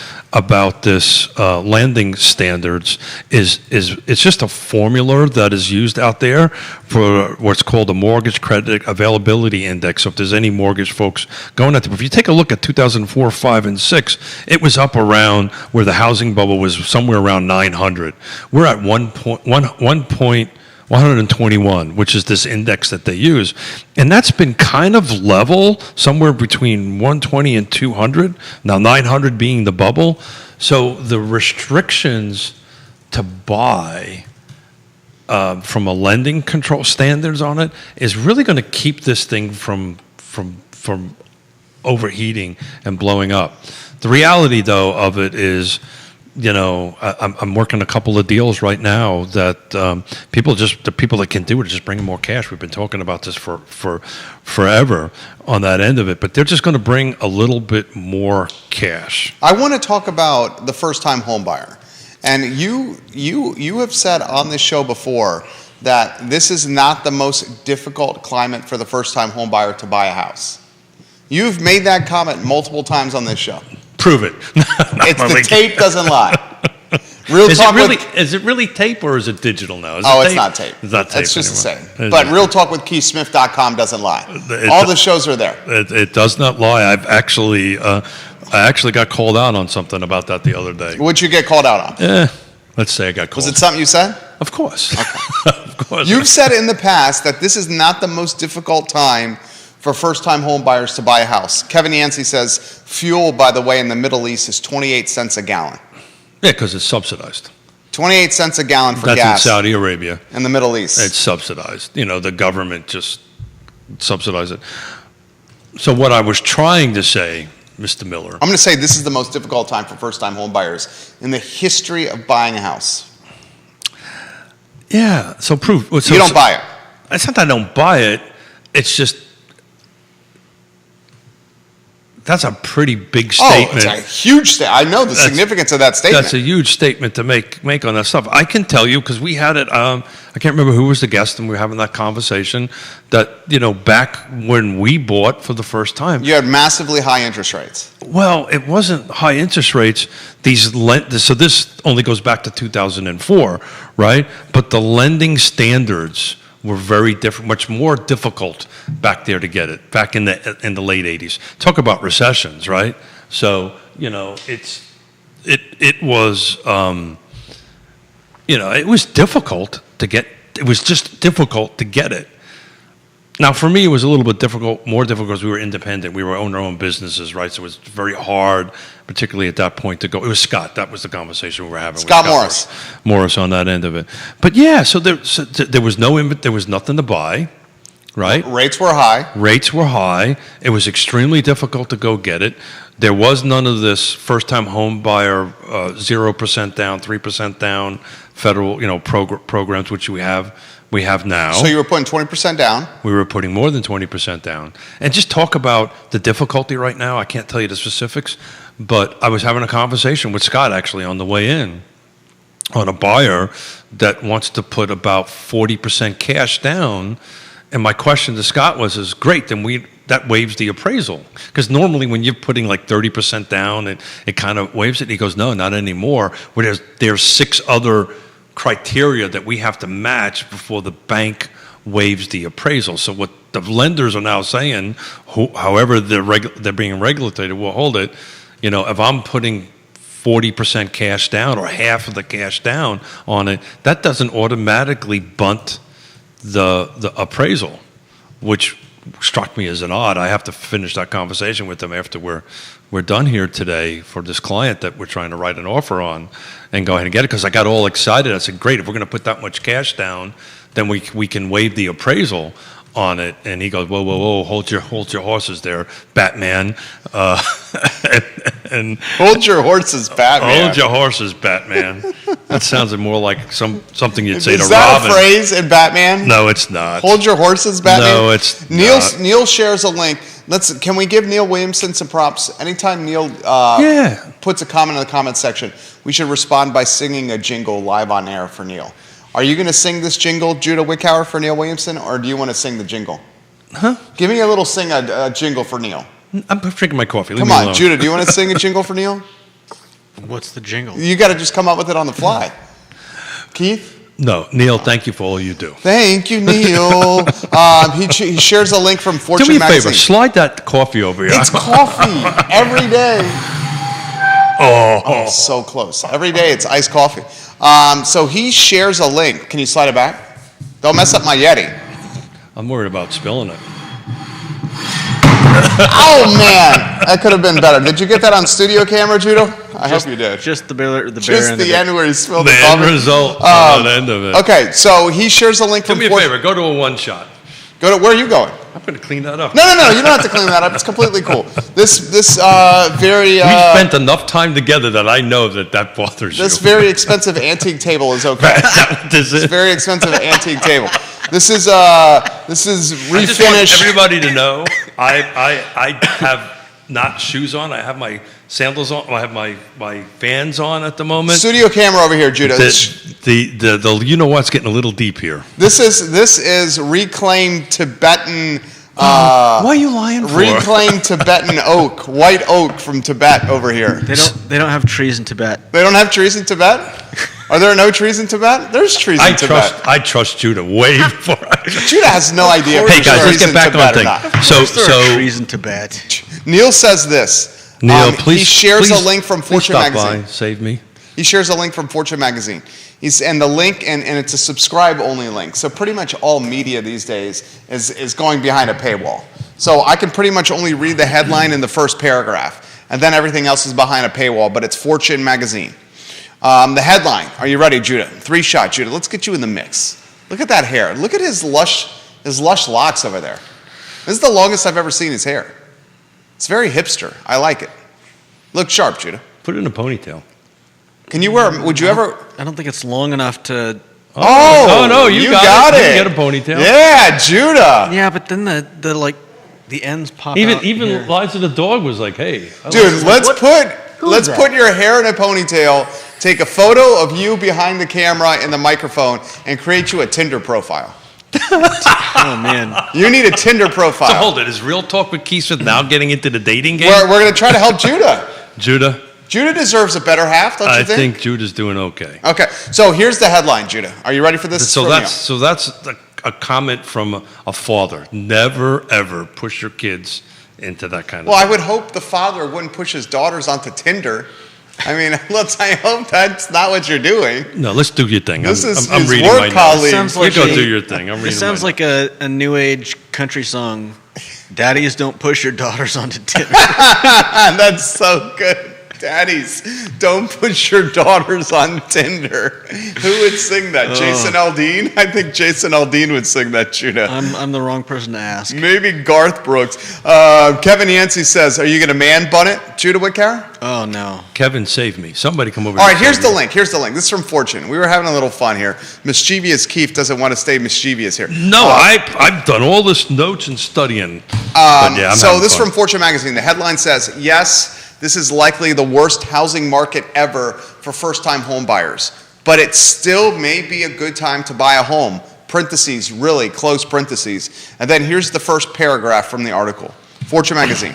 this lending standards is it's just a formula that is used out there for what's called a mortgage credit availability index. So if there's any mortgage folks going at it, if you take a look at 2004, 5, and 6, it was up around where the housing bubble was somewhere around 900. We're at 121, which is this index that they use. And that's been kind of level, somewhere between 120 and 200, now 900 being the bubble. So the restrictions to buy from a lending control standards on it is really going to keep this thing from overheating and blowing up. The reality, though, of it is, I'm working a couple of deals right now that the people that can do it are just bringing more cash. We've been talking about this for forever on that end of it, but they're just going to bring a little bit more cash. I want to talk about the first-time home buyer. And you have said on this show before that this is not the most difficult climate for the first-time home buyer to buy a house. You've made that comment multiple times on this show. Prove it. The tape doesn't lie. Is it really tape or is it digital now? It's not tape. It's not tape. It's just anymore. the same. But RealTalkWithKeithSmith.com doesn't lie. All the shows are there. It does not lie. I actually got called out on something about that the other day. What'd you get called out on? Let's say I got called. Was it something you said? Of course. Okay. Of course. You've said in the past that this is not the most difficult time for first-time home buyers to buy a house. Kevin Yancey says fuel, by the way, in the Middle East is 28 cents a gallon. Yeah, because it's subsidized. 28 cents a gallon for gas. That's in Saudi Arabia. In the Middle East. It's subsidized. The government just subsidized it. So what I was trying to say, Mr. Miller. I'm going to say this is the most difficult time for first-time home buyers in the history of buying a house. Yeah, so prove. You don't buy it. It's not that I don't buy it. It's just, that's a pretty big statement. Oh, it's a huge statement. I know the significance of that statement. That's a huge statement to make on that stuff. I can tell you, because we had it, I can't remember who was the guest, and we were having that conversation, that, back when we bought for the first time. You had massively high interest rates. Well, it wasn't high interest rates. So this only goes back to 2004, right? But the lending standards were very different, much more difficult back there to get it, back in the late 80s. Talk about recessions, right? So, it was, it was difficult to get, it was just difficult to get it. Now, for me, it was a little bit more difficult because we were independent. We were owning our own businesses, right? So it was very hard, particularly at that point, to go. It was Scott. That was the conversation we were having. Scott Morris. Morris on that end of it. But yeah, so there was there was nothing to buy, right? Rates were high. Rates were high. It was extremely difficult to go get it. There was none of this first-time home buyer 0% down, 3% down federal, programs which we have now. So you were putting 20% down? We were putting more than 20% down. And just talk about the difficulty right now. I can't tell you the specifics, but I was having a conversation with Scott actually on the way in on a buyer that wants to put about 40% cash down. And my question to Scott was, great, then that waives the appraisal. Because normally when you're putting like 30% down, it kind of waives it. He goes, no, not anymore. There's 6 other criteria that we have to match before the bank waives the appraisal. So what the lenders are now saying, however they're being regulated, will hold it. If I'm putting 40% cash down or half of the cash down on it, that doesn't automatically bunt the appraisal, which struck me as an odd. I have to finish that conversation with them after we're done here today for this client that we're trying to write an offer on and go ahead and get it, because I got all excited. I said, great, if we're going to put that much cash down, then we can waive the appraisal on it. And he goes, whoa, hold your horses there, Batman. And Hold your horses, Batman. hold your horses, Batman. That sounds more like something you'd say to Is that Robin. a phrase in Batman? No, it's not. Hold your horses, Batman. No, it's not. Neil shares a link. Can we give Neil Williamson some props? Anytime Neil Yeah. puts a comment in the comment section, we should respond by singing a jingle live on air for Neil. Are you going to sing this jingle, Judah Wickhauer, for Neil Williamson, or do you want to sing the jingle? Huh? Give me a little a jingle for Neil. I'm drinking my coffee. Leave Come me on, alone. Judah, do you want to sing a jingle for Neil? What's the jingle? You got to just come up with it on the fly. Keith? No, Neil, thank you for all you do. Thank you, Neil. He shares a link from Fortune Do me a magazine. favor. Slide that coffee over here. It's coffee every day. Oh, so close. Every day it's iced coffee. So he shares a link. Can you slide it back? Don't mess up my Yeti. I'm worried about spilling it. Oh, man. That could have been better. Did you get that on studio camera, Judo? I hope you did. Just the bear. Just the end where he spilled The the end coffee. result on the end of it. Okay, so he shares a link Do from me a Fortune. favor. Go to a one shot. Go to, where are you going? I'm going to clean that up. No, you don't have to clean that up. It's completely cool. This very We spent enough time together that I know that bothers you. this very expensive antique table is okay. Is that what this It's a is? very expensive antique table. This is I just want refinished. everybody to know I have not shoes on. I have my sandals on. I have my fans on at the moment. Studio camera over here, Judah. The you know what's getting a little deep here. This is reclaimed Tibetan. Why are you lying for? Reclaimed Tibetan oak, white oak from Tibet over here. They don't have trees in Tibet. They don't have trees in Tibet? Are there no trees in Tibet? There's trees in Tibet. I trust Judah way before Judah has no idea. if Hey there's guys, let's trees get in back Tibet on or not. thing. So There are trees in Tibet. Neil says this. Neil, He please shares please- a link from please Fortune stop magazine. by, save me. He shares a link from Fortune magazine. And the link, and it's a subscribe-only link. So pretty much all media these days is going behind a paywall. So I can pretty much only read the headline in the first paragraph, and then everything else is behind a paywall, but it's Fortune magazine. The headline, are you ready, Judah? 3-shot, Judah. Let's get you in the mix. Look at that hair. Look at his lush locks over there. This is the longest I've ever seen his hair. It's very hipster. I like it. Look sharp, Judah. Put it in a ponytail. Can you wear, would you ever... I don't think it's long enough to. Oh, no, you got it. You can get a ponytail. Yeah, Judah. Yeah, but then the ends pop out. Even here. Liza the dog was like, "Hey, Dude, let's that? put your hair in a ponytail, take a photo of you behind the camera in the microphone, and create you a Tinder profile. Oh man. You need a Tinder So profile. hold it. Is Real Talk with Keith Smith now getting into the dating game? We're going to try to help Judah. Judah, Judah deserves a better half, don't you I think? think Judah's doing okay. Okay, so here's the headline, Judah. Are you ready for this? So It's from that's a comment from a father. Never ever push your kids into that kind of. Well, I thing. would hope the father wouldn't push his daughters onto Tinder. I mean, I hope that's not what you're doing. No, let's do your thing. This is I'm his reading work my notes. colleague. Sounds You like go a- do your thing. I'm reading. It sounds my like a new age country song. Daddies, don't push your daughters onto Tinder. That's so good. Daddies, don't push your daughters on Tinder. Who would sing that? Jason Aldean? I think Jason Aldean would sing that, Judah. I'm the wrong person to ask. Maybe Garth Brooks. Kevin Yancey says, are you going to man bun it, Judah Wickhauer? Oh no. Kevin, save me. Somebody come over. All here right, and here's save the me. link. Here's the link. This is from Fortune. We were having a little fun here. Mischievous Keith doesn't want to stay mischievous here. No, I've done all this notes and studying. But yeah, I'm So having this is fun. from Fortune magazine. The headline says, yes, this is likely the worst housing market ever for first-time home buyers, but it still may be a good time to buy a home. Parentheses, really, close parentheses. And then here's the first paragraph from the article. Fortune magazine.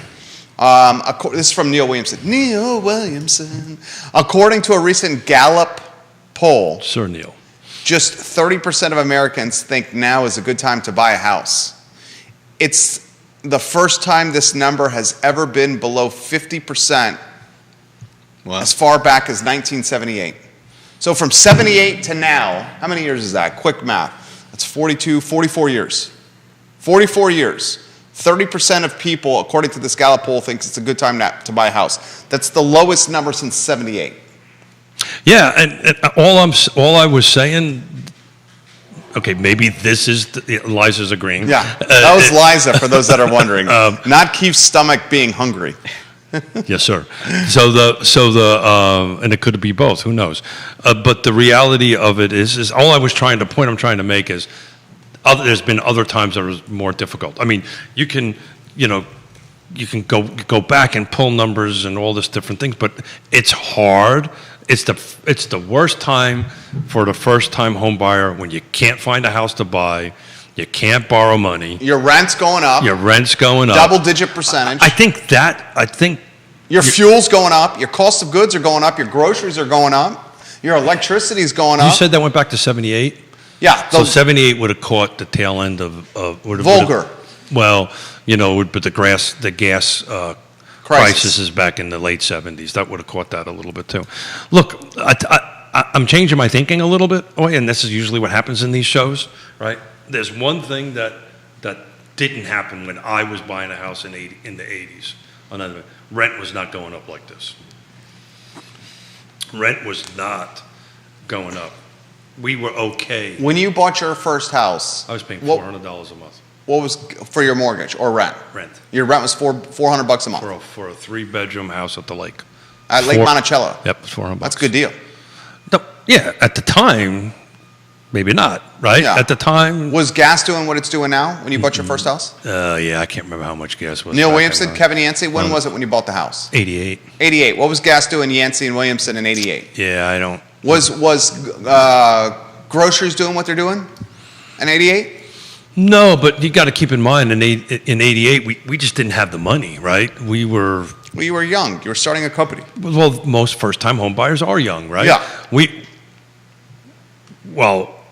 This is from Neil Williamson. Neil Williamson. According to a recent Gallup poll, Sir Neil. just 30% of Americans think now is a good time to buy a house. It's the first time this number has ever been below 50% Wow. as far back as 1978. So from 78 to now, how many years is that? Quick math. That's 44 years. 44 years. 30% of people, according to this Gallup poll, thinks it's a good time to buy a house. That's the lowest number since 78. Yeah, and all I was saying. Okay, maybe this is Liza's agreeing. Yeah, that was Liza, for those that are wondering. Not Keith's stomach being hungry. Yes, sir. And it could be both. Who knows? But the reality of it is all I'm trying to make is, there's been other times that was more difficult. I mean, you can go back and pull numbers and all this different things, but it's hard. It's the worst time for the first time home buyer when you can't find a house to buy, you can't borrow money, Your rent's going up. your rent's going up. Double-digit percentage. I think Your fuel's going up. Your cost of goods are going up. Your groceries are going up. Your electricity's going up. you said that went back to 78. Yeah. So 78 would have caught the tail end of Vulgar. Well, but the gas crisis is back in the late 70s. That would have caught that a little bit too. Look, I'm changing my thinking a little bit, and this is usually what happens in these shows, right? There's one thing that didn't happen when I was buying a house in the 80s. Rent was not going up like this. Rent was not going up. We were okay. When you bought your first house, I was paying $400 a month. What was for your mortgage or rent? Rent. Your rent was $400 a month For a 3-bedroom house at the lake. at Lake Monticello. Yep, it's $400. That's a good deal. No, yeah, at the time, maybe not, right? Yeah. At the time, Was gas doing what it's doing now when you bought your first house? yeah, I can't remember how much gas was. Neil back Williamson, then. Kevin Yancey, when was it when you bought the house? 88. 88. What was gas doing Yancey and Williamson in 88? Yeah, I don't. Was groceries doing what they're doing in 88? No, but you got to keep in mind in 88, we just didn't have the money, right? We were, Well, you were young. You were starting a company. well, most first-time home buyers are young, right? Yeah.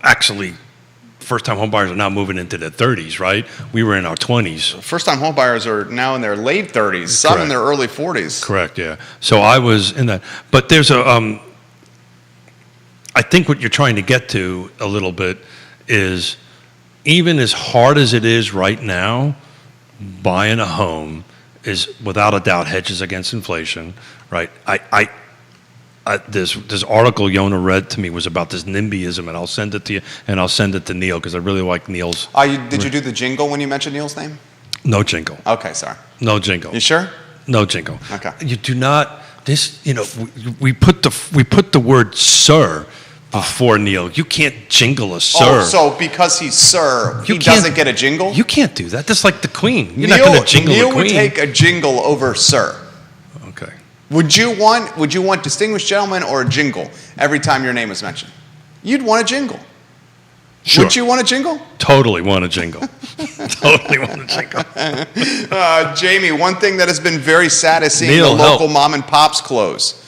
Actually, first-time home buyers are now moving into their 30s, right? We were in our 20s. First-time home buyers are now in their late 30s, some in Correct. their early 40s. Correct, yeah. So I was in that. But there's I think what you're trying to get to a little bit is, even as hard as it is right now, buying a home is without a doubt hedges against inflation, right? This article Yona read to me was about this NIMBYism, and I'll send it to you, and I'll send it to Neil because I really like Neil's. Did you do the jingle when you mentioned Neil's name? No jingle. Okay, sorry. No jingle. You sure? No jingle. Okay. You do not. We put the word "sir" before Neil. You can't jingle a "sir." Oh, so because he's sir, he You can't- doesn't get a jingle? You can't do that. That's like the Queen. You're not going to jingle Neil the Queen. would take a jingle over sir. Okay. Would you want distinguished gentleman or a jingle every time your name is mentioned? You'd want a jingle. Sure. Would you want a jingle? Totally want a jingle. Totally want a jingle. Jamie, one thing that has been very sad is seeing Neil, the local help. mom and pops close.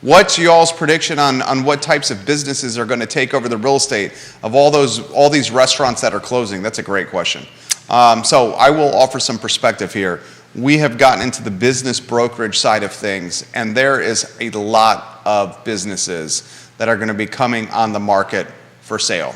What's y'all's prediction on what types of businesses are going to take over the real estate of all these restaurants that are closing? That's a great question. So I will offer some perspective here. We have gotten into the business brokerage side of things, and there is a lot of businesses that are going to be coming on the market for sale.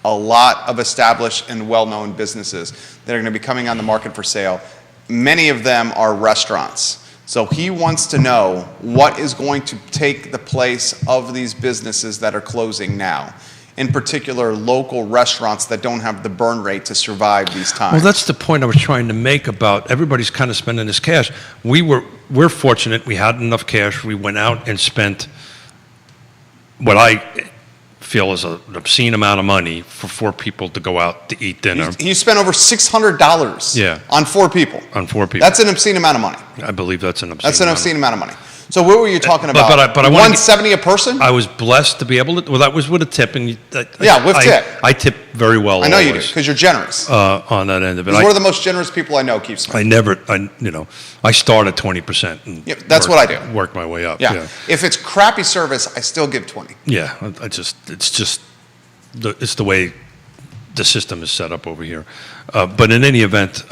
A lot of established and well-known businesses that are going to be coming on the market for sale. Many of them are restaurants. So he wants to know what is going to take the place of these businesses that are closing now. In particular, local restaurants that don't have the burn rate to survive these times. Well, that's the point I was trying to make about everybody's kind of spending this cash. We're fortunate. We had enough cash. We went out and spent what I feel is an obscene amount of money for 4 people to go out to eat dinner. You spent over $600 Yeah. on 4 people. On 4 people. That's an obscene amount of money. I believe that's an obscene That's an amount. obscene amount of money. So what were you talking about? but I wanna get- $170 a person? I was blessed to be able to. Well, that was with a tip, and Yeah, with tip. I tip very well. I know you do, always, because you're generous. on that end of it. He's one of the most generous people I know, Keith Smith. I start at 20% and Yep, that's what I do. Work my way up. Yeah. If it's crappy service, I still give 20. Yeah, it's the way the system is set up over here. But in any event,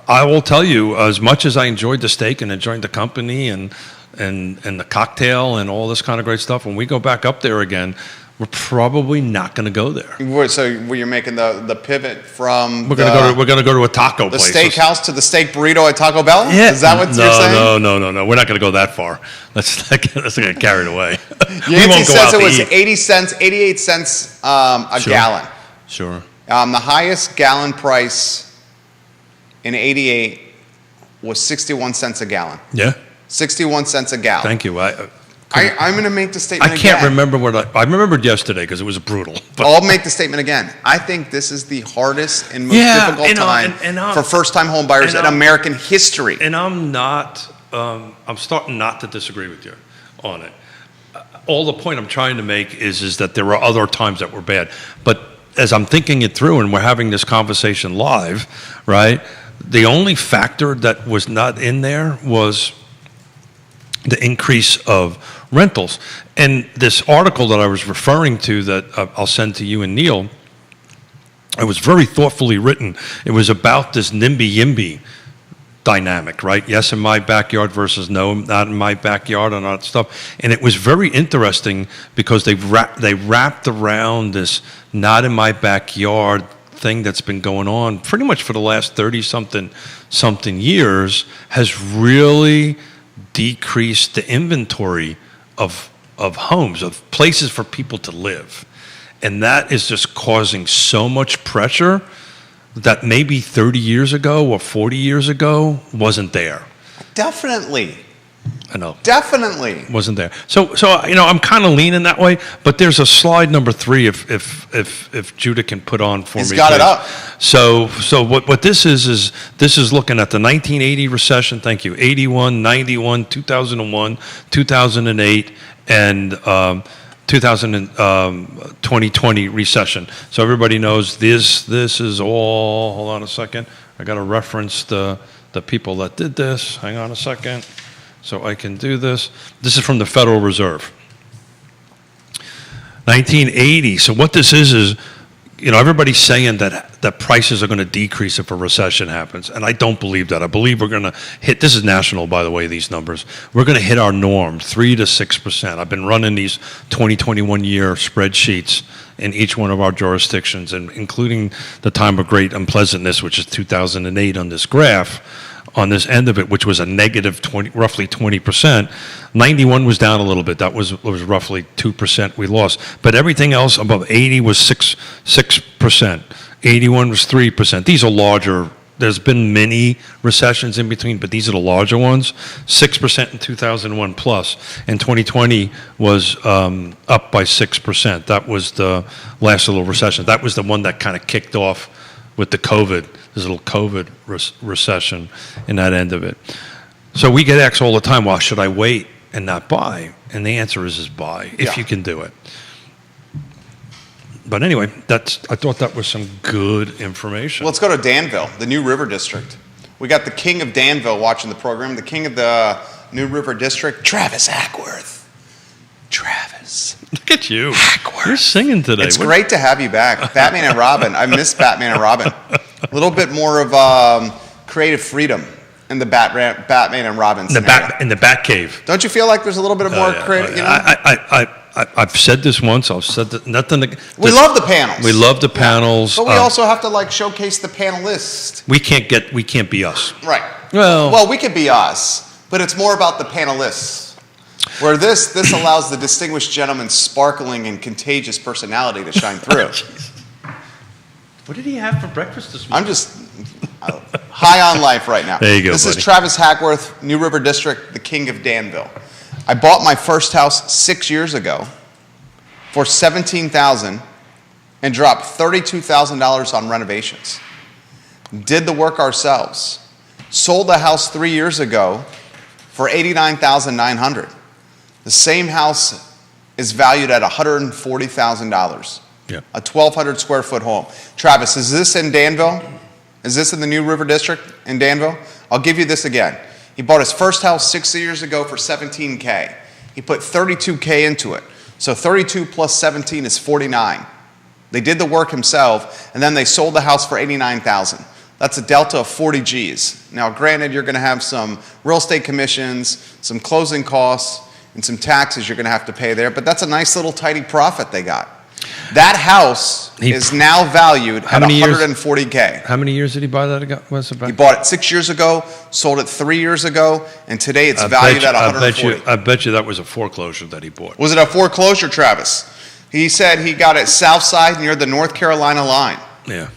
I will tell you, as much as I enjoyed the steak and enjoyed the company and the cocktail and all this kind of great stuff, when we go back up there again, we're probably not going to go there. So you're making the pivot from We're going to go to a taco the place. steakhouse to the steak burrito at Taco Bell? Yeah. Is that what you're saying? No. We're not going to go that far. Let's not get carried away. We Yancey won't go says out it to was eat. 88 cents a Sure. gallon. Sure. The highest gallon price in 88 was 61 cents a gallon. Yeah. 61 cents a gallon. Thank you. I'm going to make the statement I again. can't remember I remembered yesterday because it was brutal. But I'll make the statement again. I think this is the hardest and most Yeah, difficult time for first-time home buyers in American history. And I'm starting not to disagree with you on it. All the point I'm trying to make is that there were other times that were bad. But as I'm thinking it through and we're having this conversation live, right, the only factor that was not in there was the increase of rentals. And this article that I was referring to that I'll send to you and Neil, it was very thoughtfully written. It was about this NIMBY-YIMBY dynamic, right? Yes, in my backyard versus no, not in my backyard and all that stuff. And it was very interesting because they wrapped around this not in my backyard thing that's been going on pretty much for the last 30-something years has really decreased the inventory of homes, of places for people to live. And that is just causing so much pressure that maybe 30 years ago or 40 years ago wasn't there. Definitely. I know. Definitely. Wasn't there. So I'm kind of leaning that way, but there's a slide number 3 if Judah can put on for me. He's got it up. So what this is looking at the 1980 recession, thank you, 81, 91, 2001, 2008, and 2020 recession. So everybody knows this is all, hold on a second. I got to reference the people that did this. Hang on a second. So I can do this. This is from the Federal Reserve. 1980. So what this is, everybody's saying that prices are going to decrease if a recession happens. And I don't believe that. I believe we're going to hit, this is national, by the way, these numbers. We're going to hit our norm, 3 to 6%. I've been running these 2021 year spreadsheets in each one of our jurisdictions, and including the time of great unpleasantness, which is 2008 on this graph. On this end of it, which was a negative 20, roughly 20%. 91 was down a little bit. That was roughly 2% we lost. But everything else above 80 was 6%. 81 was 3%. These are larger. There's been many recessions in between, but these are the larger ones. 6% in 2001 plus, and 2020 was up by 6%. That was the last little recession. That was the one that kind of kicked off with the COVID. There's a little COVID recession in that end of it. So we get asked all the time, well, should I wait and not buy? And the answer is buy, if you can do it. But anyway, I thought that was some good information. Well, let's go to Danville, the New River District. We got the king of Danville watching the program, the king of the New River District, Travis Hackworth. Travis. Look at you. Hackworth. You're singing today. It's great to have you back. Batman and Robin. I miss Batman and Robin. A little bit more of creative freedom in the Batman and Robin scenario. In the Batcave. Don't you feel like there's a little bit of more creative? I've said this once. I've said that nothing. We love the panels. We love the panels. But we also have to showcase the panelists. We can't be us. Right. Well, we could be us, but it's more about the panelists. Where this allows the distinguished gentleman's sparkling and contagious personality to shine through. What did he have for breakfast this morning? I'm just high on life right now. There you go, This buddy. is Travis Hackworth, New River District, the king of Danville. I bought my first house 6 years ago for $17,000 and dropped $32,000 on renovations. Did the work ourselves. Sold the house 3 years ago for $89,900. The same house is valued at $140,000. Yeah. A 1,200 square foot home. Travis, is this in Danville? Is this in the New River District in Danville? I'll give you this again. He bought his first house 6 years ago for $17K. He put $32K into it. So 32 plus 17 is 49. They did the work himself, and then they sold the house for $89,000. That's a delta of 40 G's. Now, granted, you're going to have some real estate commissions, some closing costs, and some taxes you're going to have to pay there, but that's a nice little tidy profit they got. That house is now valued at $140K. How many years did he buy that ago? He bought it 6 years ago, sold it 3 years ago, and today it's valued at $140. I bet you that was a foreclosure that he bought. Was it a foreclosure, Travis? He said he got it south side near the North Carolina line. Yeah.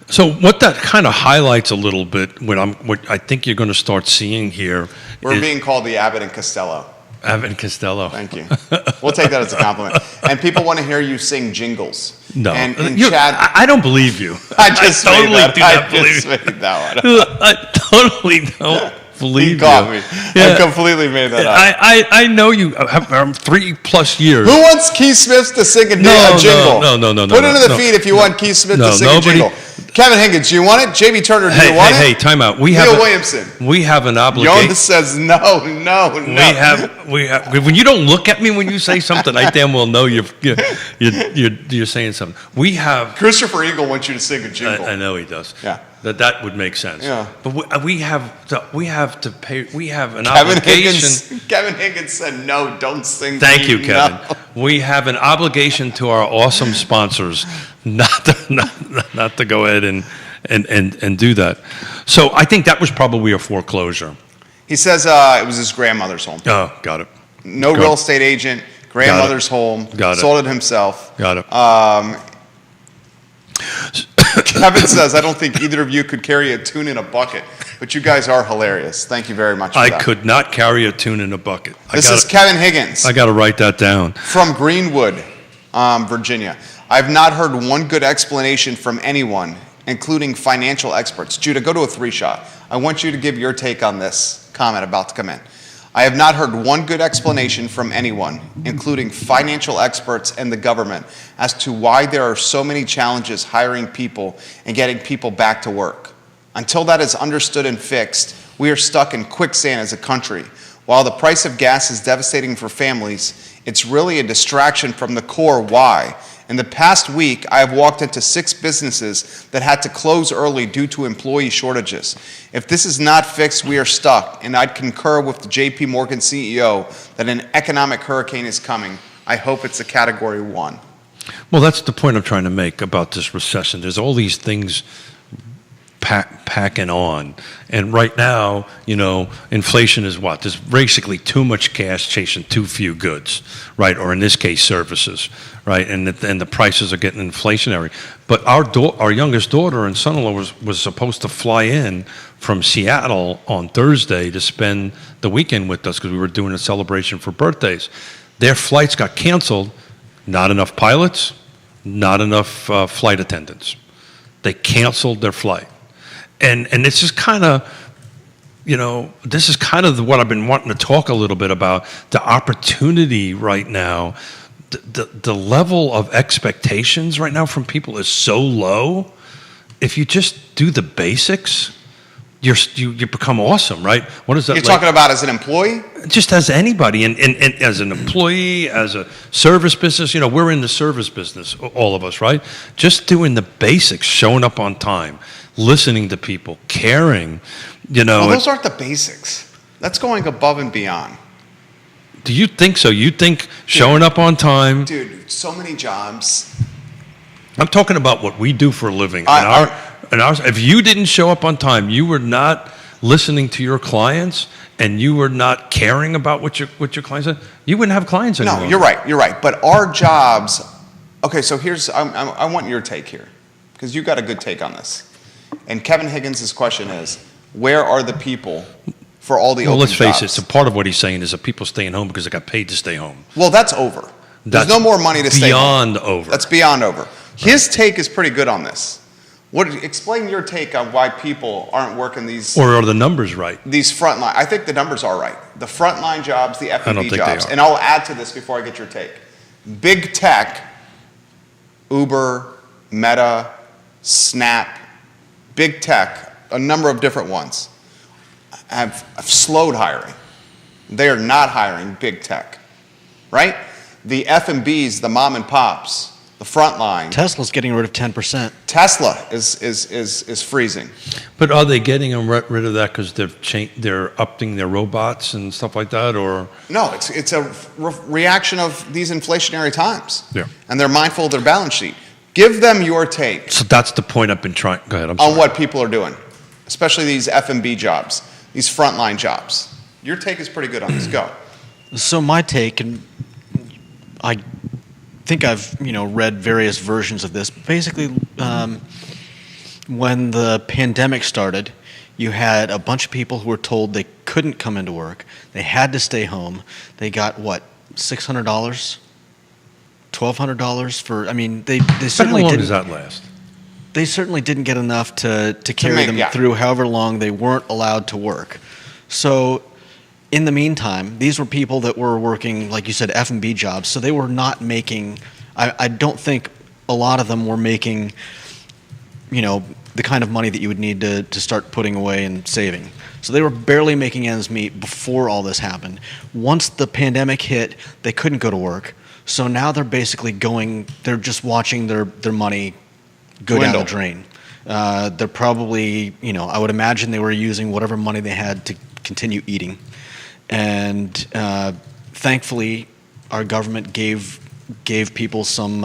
So what that kind of highlights a little bit, what I think you're going to start seeing here, We're is being called the Abbott and Costello. Abbott and Costello. Thank you. We'll take that as a compliment. And people want to hear you sing jingles. No, And in chat, I don't believe you. I just totally made that. do not I believe just you. made that one. I totally don't believe You caught me. Yeah. I completely made that up. I know you have 3+ years. Who wants Keith Smith to sing a jingle? No. Put it in the no. feed if you want Keith Smith No, to sing nobody- a jingle. Kevin Higgins, do you want it? JB Turner, do Hey, you want hey, it? time out. Neil Williamson. We have an obligation. Jonas says no. We have. When you don't look at me when you say something, I damn well know you're saying something. We have. Christopher Eagle wants you to sing a jingle. I know he does. Yeah. That would make sense. Yeah. But we have to pay. We have an Kevin obligation. Kevin Higgins said no. Don't sing. Thank you, no. Kevin. We have an obligation to our awesome sponsors not to go ahead and do that. So I think that was probably a foreclosure. He says it was his grandmother's home. Oh, got it. No Got real it. estate agent. Grandmother's home. Got it. Sold it himself. Got it. Kevin says, I don't think either of you could carry a tune in a bucket, but you guys are hilarious. Thank you very much for I that. could not carry a tune in a bucket. This is Kevin Higgins I got to write that down. from Greenwood, Virginia. I've not heard one good explanation from anyone, including financial experts. Judah, go to a 3-shot. I want you to give your take on this comment about to come in. I have not heard one good explanation from anyone, including financial experts and the government, as to why there are so many challenges hiring people and getting people back to work. Until that is understood and fixed, we are stuck in quicksand as a country. While the price of gas is devastating for families, it's really a distraction from the core why. In the past week, I have walked into 6 businesses that had to close early due to employee shortages. If this is not fixed, we are stuck, and I'd concur with the JP Morgan CEO that an economic hurricane is coming. I hope it's a Category 1. Well, that's the point I'm trying to make about this recession. There's all these things packing on. And right now, inflation is what? There's basically too much cash chasing too few goods, right? Or in this case, services, right? And the prices are getting inflationary. But our youngest daughter and son-in-law was supposed to fly in from Seattle on Thursday to spend the weekend with us because we were doing a celebration for birthdays. Their flights got canceled. Not enough pilots, not enough flight attendants. They canceled their flight. And this is kind of, this is kind of what I've been wanting to talk a little bit about, the opportunity right now. The level of expectations right now from people is so low. If you just do the basics, you become awesome, right? What is that? You're talking about as an employee? Just as anybody, and as an employee, as a service business, we're in the service business, all of us, right? Just doing the basics, showing up on time, listening to people, caring, Well, those aren't the basics. That's going above and beyond. Do you think so? You think showing up on time? Dude, so many jobs. I'm talking about what we do for a living. If you didn't show up on time, you were not listening to your clients, and you were not caring about what your clients said, you wouldn't have clients anymore. No, you're right. But our jobs, okay, so I want your take here, because you got a good take on this. And Kevin Higgins' question is, where are the people for all the open jobs? Well, let's face it, jobs? so part of what he's saying is that people staying home because they got paid to stay home. Well, that's over. There's no more money to stay home. Beyond over. That's beyond over. His take is pretty good on this. Explain your take on why people aren't working these. Or are the numbers right? These frontline. I think the numbers are right. The frontline jobs, the F&B I don't think jobs, they are. and I'll add to this before I get your take. Big tech, Uber, Meta, Snap, big tech, a number of different ones, have slowed hiring. They are not hiring big tech, right? The F&Bs, the mom and pops, the frontline. Tesla's getting rid of 10%. Tesla is freezing. But are they getting rid of that because they're upping their robots and stuff like that, or? No, it's a reaction of these inflationary times. Yeah. And they're mindful of their balance sheet. Give them your take So that's the point I've been trying. Go ahead. I'm sorry. on what people are doing, especially these F&B jobs, these frontline jobs. Your take is pretty good on this. Go. So my take, and I think I've read various versions of this. Basically, when the pandemic started, you had a bunch of people who were told they couldn't come into work. They had to stay home. They got what, $600, $1,200 for. I mean, they But how certainly long didn't. does that last? They certainly didn't get enough to carry them yeah. through however long they weren't allowed to work. So, in the meantime, these were people that were working, like you said, F&B jobs. So they were not making. I don't think a lot of them were making, the kind of money that you would need to start putting away and saving. So they were barely making ends meet before all this happened. Once the pandemic hit, they couldn't go to work. So now they're basically they're just watching their money go down the Dwindle. drain. They're probably, I would imagine they were using whatever money they had to continue eating. And thankfully, our government gave people some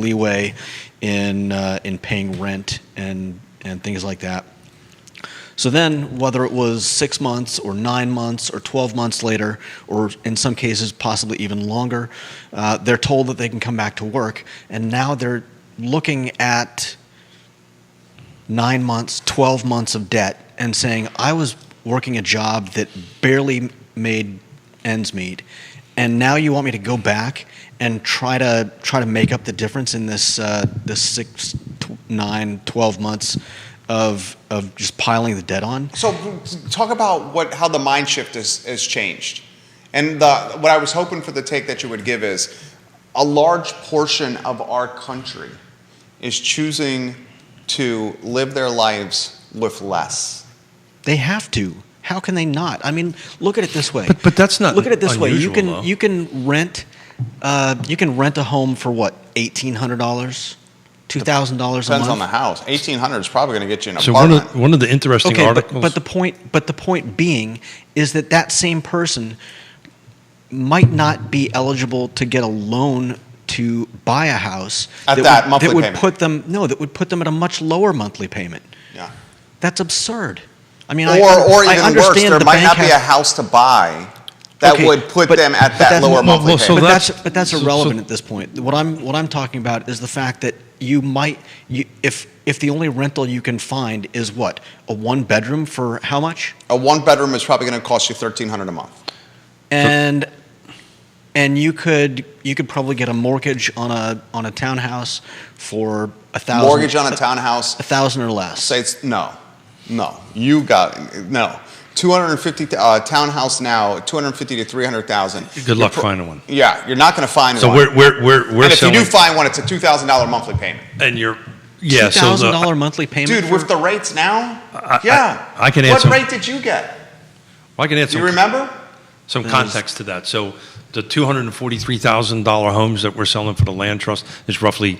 leeway in paying rent and things like that. So then, whether it was 6 months or 9 months or 12 months later, or in some cases possibly even longer, they're told that they can come back to work, and now they're looking at 9 months, 12 months of debt and saying, I was working a job that barely made ends meet, and now you want me to go back and try to make up the difference in this 6, 9, 12 months of just piling the debt on. So talk about how the mind shift has changed. And what I was hoping for the take that you would give is a large portion of our country is choosing to live their lives with less. They have to. How can they not? I mean, look at it this way. But that's not Look at it this way. You unusual, though. can rent a home for what, $1,800, $2,000 a month. Depends on the house. 1,800 is probably going to get you an So apartment. one of the interesting Okay, articles. but the point being is that same person might not be eligible to get a loan to buy a house At that monthly that would payment. put them at a much lower monthly payment. Yeah. That's absurd. I mean, Or I even worse, understand there the might bank not be a house to buy that Okay, would put but- them at but that that's- lower monthly well, so payment. But that's so- irrelevant at this point. What I'm talking about is the fact that if the only rental you can find is what, a 1-bedroom for how much? A 1-bedroom is probably going to cost you $1,300 a month. And you could probably get a mortgage on a townhouse for $1,000. Mortgage on a townhouse, $1,000 or less. say it's no. You got no. 250 townhouse now, 250 to 300,000. Good luck finding one. Yeah, you're not going to find So one. we're and if selling, you do find one, it's a $2,000 monthly payment. and you're yeah. So the, $2,000 monthly payment. Dude, for- with the rates now, I yeah. can add What some- rate did you get? I can add Do you some remember? some context to that. So the $243,000 homes that we're selling for the land trust is roughly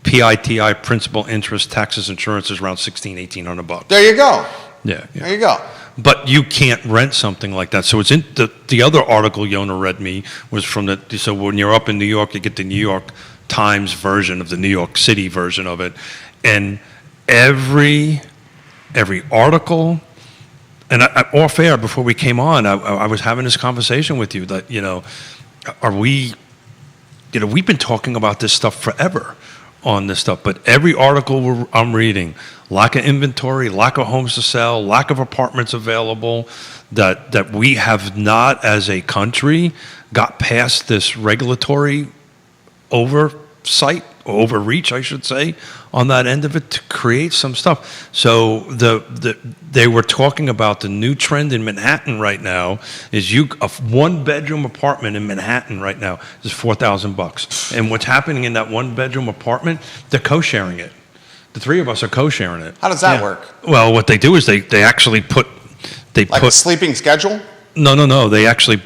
PITI, principal, interest, taxes, insurance is around $1,800. There you go. Yeah. There you go. But you can't rent something like that. So it's in the other article Yona read me was from so when you're up in New York, you get the New York Times version of the New York City version of it, and every article. And off air before we came on, I was having this conversation with you that we've been talking about this stuff forever on this stuff, but every article I'm reading, lack of inventory, lack of homes to sell, lack of apartments available, that we have not as a country got past this regulatory oversight, or overreach, I should say, on that end of it to create some stuff. So they were talking about the new trend in Manhattan right now is a 1-bedroom apartment in Manhattan right now is $4,000. And what's happening in that 1-bedroom apartment, they're co-sharing it. The three of us are co-sharing it. How does that Yeah. work? Well, what they do is they actually put Like a sleeping schedule? no. They actually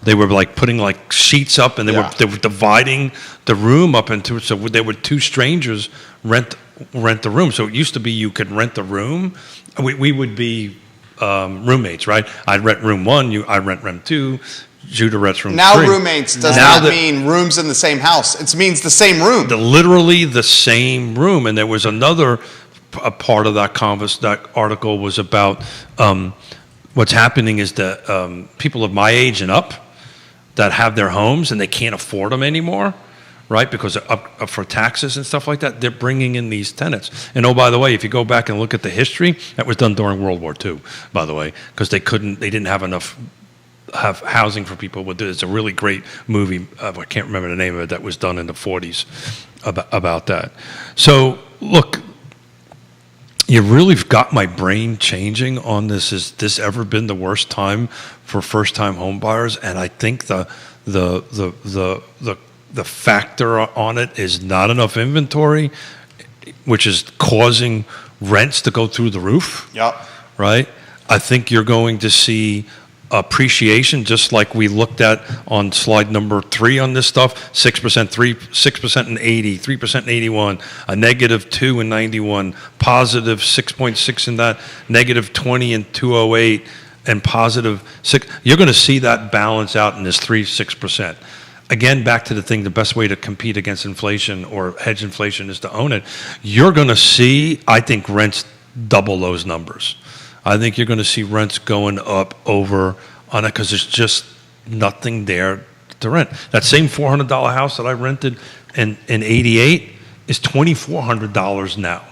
they were like putting like sheets up, and they Yeah. were dividing the room up into so they were two strangers rent the room. So it used to be you could rent the room. We would be roommates, right? I'd rent room 1, I rent room 2. Judah rents room Now 3. roommates does Now not that- mean rooms in the same house. It means the same room. Literally the same room. And there was another a part of that article was about what's happening is that people of my age and up that have their homes and they can't afford them anymore right? Because up for taxes and stuff like that, they're bringing in these tenants. And oh, by the way, if you go back and look at the history, that was done during World War II, by the way, because they didn't have enough housing for people. It's a really great movie. I can't remember the name of it. That was done in the 40s about that. So look, you really got my brain changing on this. Has this ever been the worst time for first-time home buyers? And I think the factor on it is not enough inventory, which is causing rents to go through the roof. Yep. Right? I think you're going to see appreciation, just like we looked at on slide number 3 on this stuff, 6%, 6% in 80, 3% in 81, a negative 2 in 91, positive 6.6 in that, negative 20 in 208, and positive 6. You're going to see that balance out in this 6%. Again, back to the thing, the best way to compete against inflation or hedge inflation is to own it. You're going to see, I think, rents double those numbers. I think you're going to see rents going up over on it because there's just nothing there to rent. That same $400 house that I rented in 88 is $2,400 now.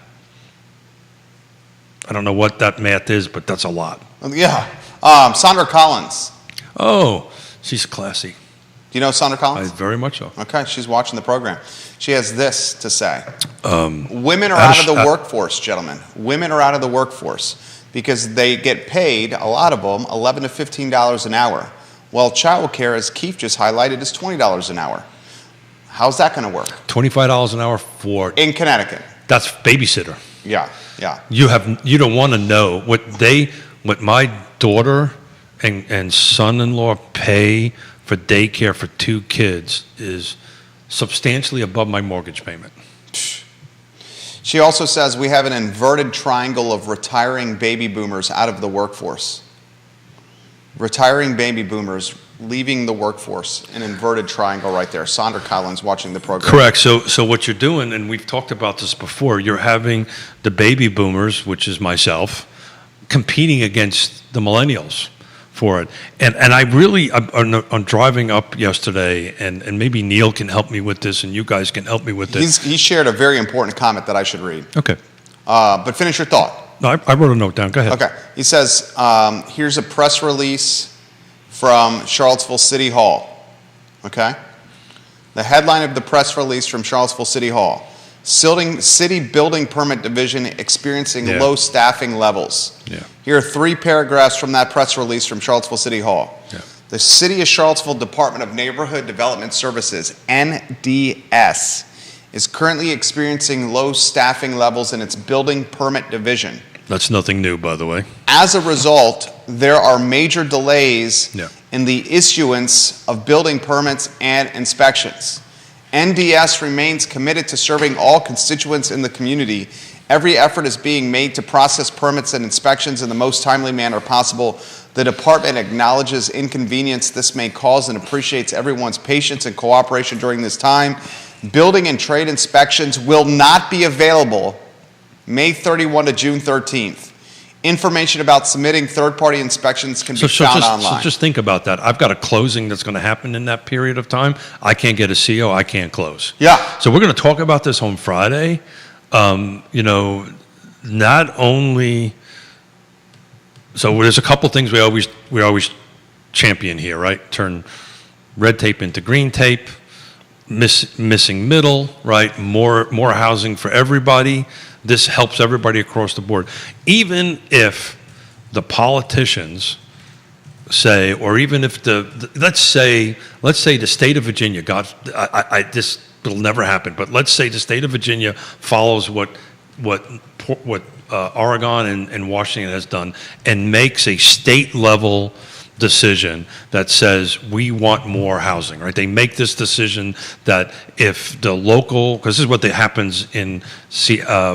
I don't know what that math is, but that's a lot. Yeah. Sandra Collins. Oh, she's classy. Do you know Sandra Collins? Very much so. Okay, she's watching the program. She has this to say. Women are out of the workforce, gentlemen. Women are out of the workforce because they get paid, a lot of them, $11 to $15 an hour. Well, childcare, as Keith just highlighted, is $20 an hour. How's that going to work? $25 an hour for... In Connecticut. That's babysitter. Yeah, yeah. You don't want to know what my daughter and son-in-law pay for daycare for 2 kids is substantially above my mortgage payment. She also says we have an inverted triangle of retiring baby boomers out of the workforce. Retiring baby boomers leaving the workforce, an inverted triangle right there. Sandra Collins watching the program. Correct. So what you're doing, and we've talked about this before, you're having the baby boomers, which is myself, competing against the millennials for it. And I'm driving up yesterday, and maybe Neil can help me with this, and you guys can help me with this. He shared a very important comment that I should read. Okay. But finish your thought. No, I wrote a note down. Go ahead. Okay. He says, here's a press release from Charlottesville City Hall. Okay? The headline of the press release from Charlottesville City Hall. City Building Permit Division experiencing low staffing levels. Yeah. Here are 3 paragraphs from that press release from Charlottesville City Hall. Yeah. The City of Charlottesville Department of Neighborhood Development Services, NDS, is currently experiencing low staffing levels in its building permit division. That's nothing new, by the way. As a result, there are major delays Yeah. in the issuance of building permits and inspections. NDS remains committed to serving all constituents in the community. Every effort is being made to process permits and inspections in the most timely manner possible. The department acknowledges inconvenience this may cause and appreciates everyone's patience and cooperation during this time. Building and trade inspections will not be available May 31 to June 13th. Information about submitting third-party inspections can be found online. So just think about that. I've got a closing that's going to happen in that period of time. I can't get a CO. I can't close. Yeah. So we're going to talk about this on Friday. Not only. So there's a couple things we always champion here, right? Turn red tape into green tape. Missing middle, right? More housing for everybody. This helps everybody across the board. Even if the politicians say, or even if let's say the state of Virginia, this will never happen, but let's say the state of Virginia follows what Oregon and Washington has done and makes a state level decision that says we want more housing, right? They make this decision that if the local, because this is what happens in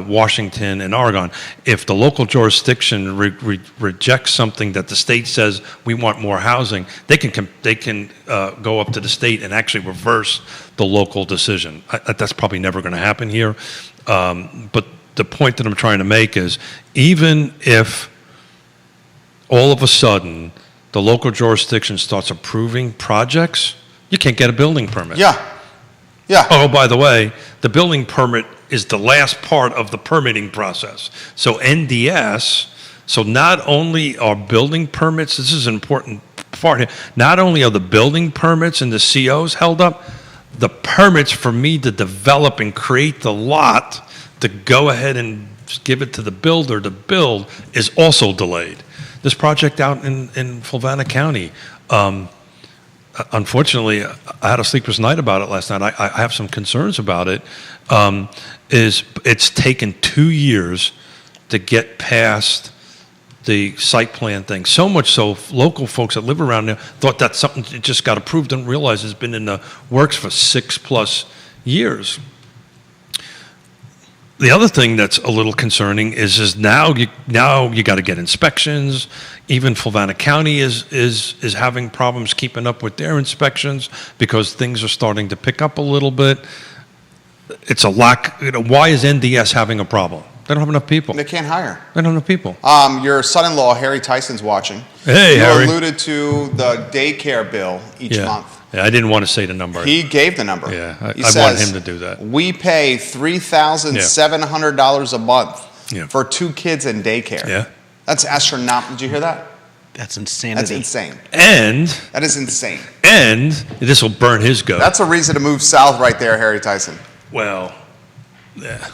Washington and Oregon, if the local jurisdiction rejects something that the state says we want more housing, they can go up to the state and actually reverse the local decision. That's probably never going to happen here, but the point that I'm trying to make is even if all of a sudden the local jurisdiction starts approving projects, you can't get a building permit. Yeah. Yeah. Oh, by the way, the building permit is the last part of the permitting process. So NDS, so not only are building permits, this is an important part here, not only are the building permits and the COs held up, the permits for me to develop and create the lot to go ahead and give it to the builder to build is also delayed. This project out in Fulvana County, unfortunately, I had a sleepless night about it last night. I have some concerns about it. Is it's taken 2 years to get past the site plan thing. So much so, local folks that live around there thought that's something that just got approved, didn't realize it's been in the works for 6+ years. The other thing that's a little concerning is now you got to get inspections. Even Fulvana County is having problems keeping up with their inspections because things are starting to pick up a little bit. It's a lack. Why is NDS having a problem? They don't have enough people. They can't hire. They don't have enough people. Your son-in-law, Harry Tyson's watching. Hey, you Harry. alluded to the daycare bill each month. Yeah, I didn't want to say the number. He gave the number. Yeah, He I says, want him to do that. We pay $3,700 a month Yeah. for 2 kids in daycare. Yeah. That's astronomical. Did you hear that? That's insanity. That's insane. And That is insane. this will burn his goat. That's a reason to move south right there, Harry Tyson. Well, yeah.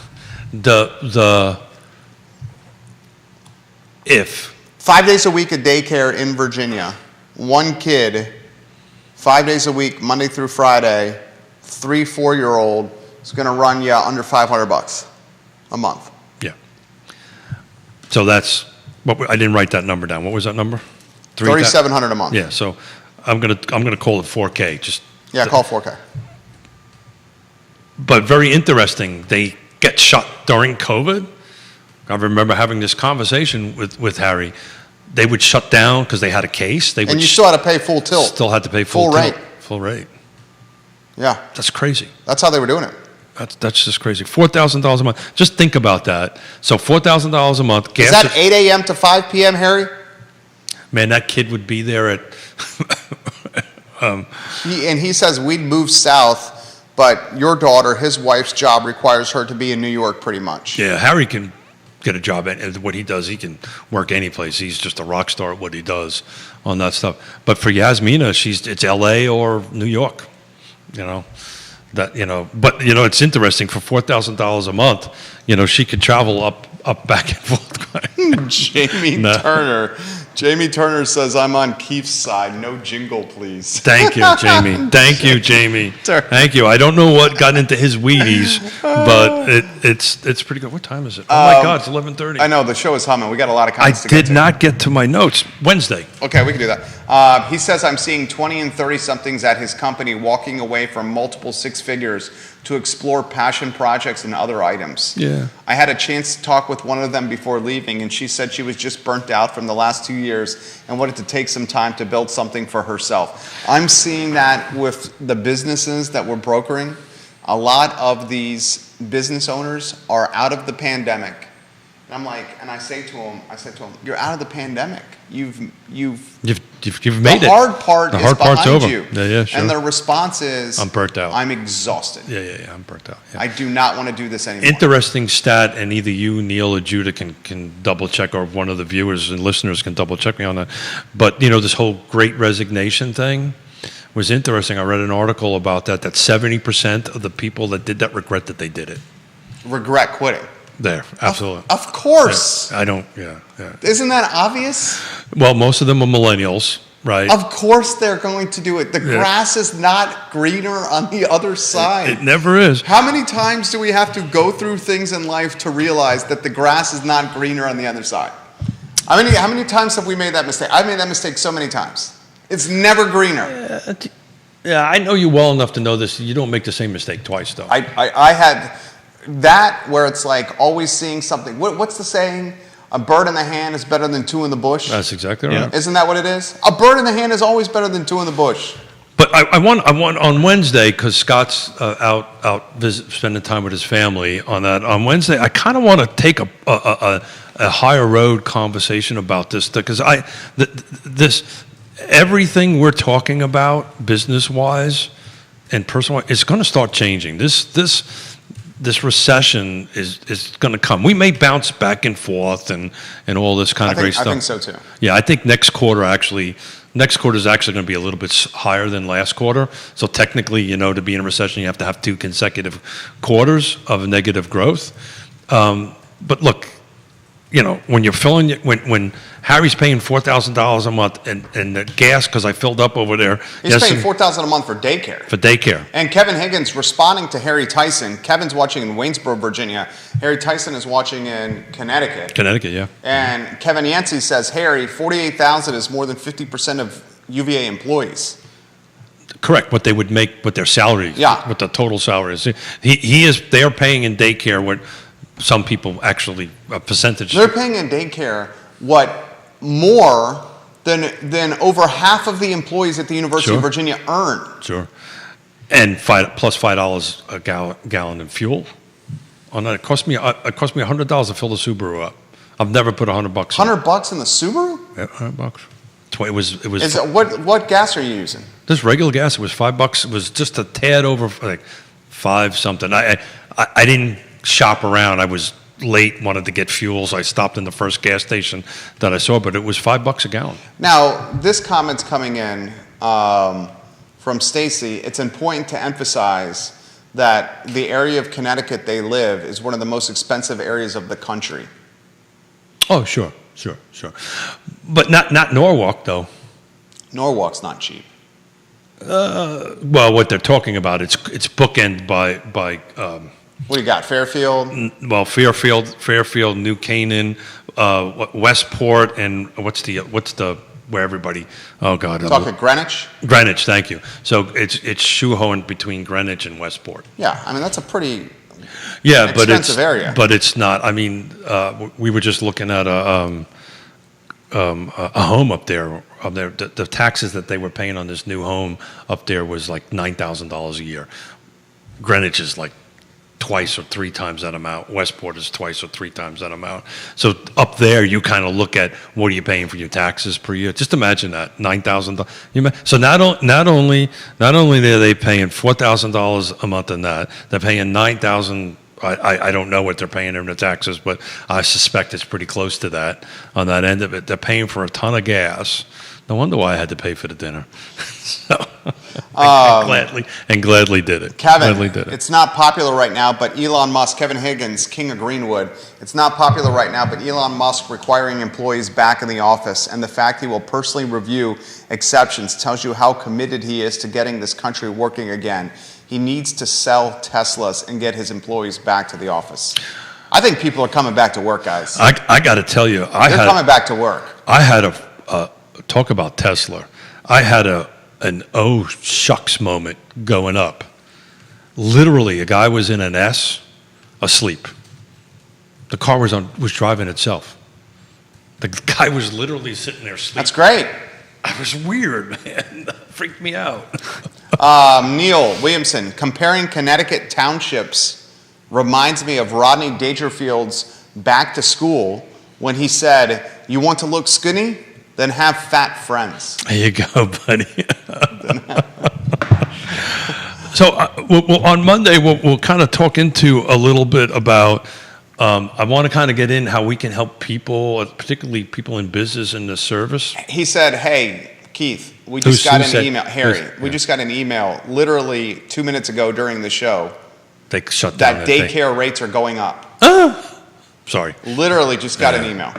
If 5 days a week of daycare in Virginia, 1 kid, 5 days a week, Monday through Friday, 3-4-year-old is going to run you under $500 a month. yeah, so that's what I didn't write that number down. What was that number? $3,700 a month. Yeah, so I'm gonna call it 4K. Just Yeah, call 4K. but very interesting. They get shut during COVID. I remember having this conversation with Harry. They would shut down because they had a case. They would And you still had to pay full tilt. still had to pay full Full tilt. rate. Full rate. Yeah, That's crazy. that's how they were doing it. That's just crazy. $4,000 a month. Just think about that. So $4,000 a month. Is Gas that 8 a.m. to 5 p.m., Harry? Man, that kid would be there at. He says we'd move south, but your daughter, his wife's job requires her to be in New York pretty much. Yeah, Harry can get a job at what he does. He can work any place. He's just a rock star at what he does on that stuff. But for Yasmina, it's L.A. or New York. But it's interesting. For $4,000 a month, she could travel up back and forth. Jamie Turner says, I'm on Keith's side. No jingle, please. Thank you, Jamie. Thank you, Jamie. Thank you. I don't know what got into his Wheaties, but it's pretty good. What time is it? Oh my God, it's 11:30. I know, the show is humming. We got a lot of I comments to get did to. not get to my notes. Wednesday. Okay, we can do that. He says, I'm seeing 20 and 30-somethings at his company walking away from multiple 6 figures to explore passion projects and other items. Yeah. I had a chance to talk with one of them before leaving, and she said she was just burnt out from the last 2 years and wanted to take some time to build something for herself. I'm seeing that with the businesses that we're brokering. A lot of these business owners are out of the pandemic. And I say to him, you're out of the pandemic. You've You've made the it. hard part The is hard part's behind over. you. Yeah, sure. And their response is, I'm burnt out. I'm exhausted. Yeah, I'm burnt out. Yeah. I do not want to do this anymore. Interesting stat, and either you, Neil, or Judah can double check, or one of the viewers and listeners can double check me on that. But this whole Great Resignation thing was interesting. I read an article about that 70% of the people that did that regret that they did it. Regret quitting. There, absolutely. Of course. Yeah, I don't. Yeah. Isn't that obvious? Well, most of them are millennials, right? Of course they're going to do it. The grass is not greener on the other side. It never is. How many times do we have to go through things in life to realize that the grass is not greener on the other side? How many times have we made that mistake? I've made that mistake so many times. It's never greener. Yeah, I know you well enough to know this. You don't make the same mistake twice, though. I had that where it's like always seeing something. What's the saying? A bird in the hand is better than 2 in the bush. That's exactly right. Isn't that what it is? A bird in the hand is always better than 2 in the bush. But I want on Wednesday, because Scott's out spending time with his family on that. On Wednesday, I kind of want to take a higher road conversation about this, because everything we're talking about business wise and personal, it's going to start changing. This recession is going to come. We may bounce back and forth and all this kind of great stuff. I think so too. Yeah, I think next quarter is actually going to be a little bit higher than last quarter. So technically, to be in a recession, you have to have 2 consecutive quarters of negative growth. But look, when you're filling when Harry's paying $4,000 a month and the gas, because I filled up over there. He's paying $4,000 a month for daycare. For daycare. And Kevin Higgins responding to Harry Tyson. Kevin's watching in Waynesboro, Virginia. Harry Tyson is watching in Connecticut. Connecticut, yeah. And Kevin Yancey says, Harry, 48,000 is more than 50% of UVA employees. Correct. What they would make with their salary. Yeah. What the total salary is. They are paying in daycare what some people actually a percentage. They're paying in daycare what more than over half of the employees at the University of Virginia earn. Sure. And plus $5 a gallon in fuel. On that, it cost me $100 to fill the Subaru up. I've never put $100 $100 in the Subaru? Yeah, $100. It was. What gas are you using? This regular gas. It was $5. It was just a tad over like 5 something. I didn't shop around. I was late, wanted to get fuel, so I stopped in the first gas station that I saw, but it was $5 a gallon. Now, this comment's coming in from Stacy. It's important to emphasize that the area of Connecticut they live is one of the most expensive areas of the country. Oh, sure. But not Norwalk, though. Norwalk's not cheap. Well, what they're talking about, it's bookended by what do you got, Fairfield? Well, Fairfield, New Canaan, Westport, and what's the where everybody? Oh God, Talking Greenwich. Greenwich, thank you. So it's shoehorned between Greenwich and Westport. Yeah, I mean that's a pretty expensive area. But it's not. I mean, we were just looking at a home up there. The taxes that they were paying on this new home up there was like $9,000 a year. Greenwich is like twice or 3 times that amount. Westport is twice or 3 times that amount. So up there, you kind of look at what are you paying for your taxes per year. Just imagine that $9,000. So not only are they paying $4,000 a month on that, they're paying $9,000. I don't know what they're paying in the taxes, but I suspect it's pretty close to that on that end of it. They're paying for a ton of gas. No wonder why I had to pay for the dinner. So gladly did it. Kevin, it's not popular right now, but Elon Musk, Kevin Higgins, King of Greenwood, it's not popular right now, but Elon Musk requiring employees back in the office and the fact he will personally review exceptions tells you how committed he is to getting this country working again. He needs to sell Teslas and get his employees back to the office. I think people are coming back to work, guys. I got to tell you, they're coming back to work. I had talk about Tesla. I had an oh shucks moment going up. Literally, a guy was in an S, asleep. The car was driving itself. The guy was literally sitting there sleeping. That's great. It was weird, man. Freaked me out. Neil Williamson, comparing Connecticut townships reminds me of Rodney Dangerfield's Back to School when he said, "You want to look skinny? Then have fat friends." There you go, buddy. So on Monday, we'll kind of talk into a little bit about, I want to kind of get in how we can help people, particularly people in business and the service. He said, hey, Keith, we just got an email. Harry, we just got an email literally 2 minutes ago during the show. They shut down that daycare rates are going up. Sorry. Literally just got an email.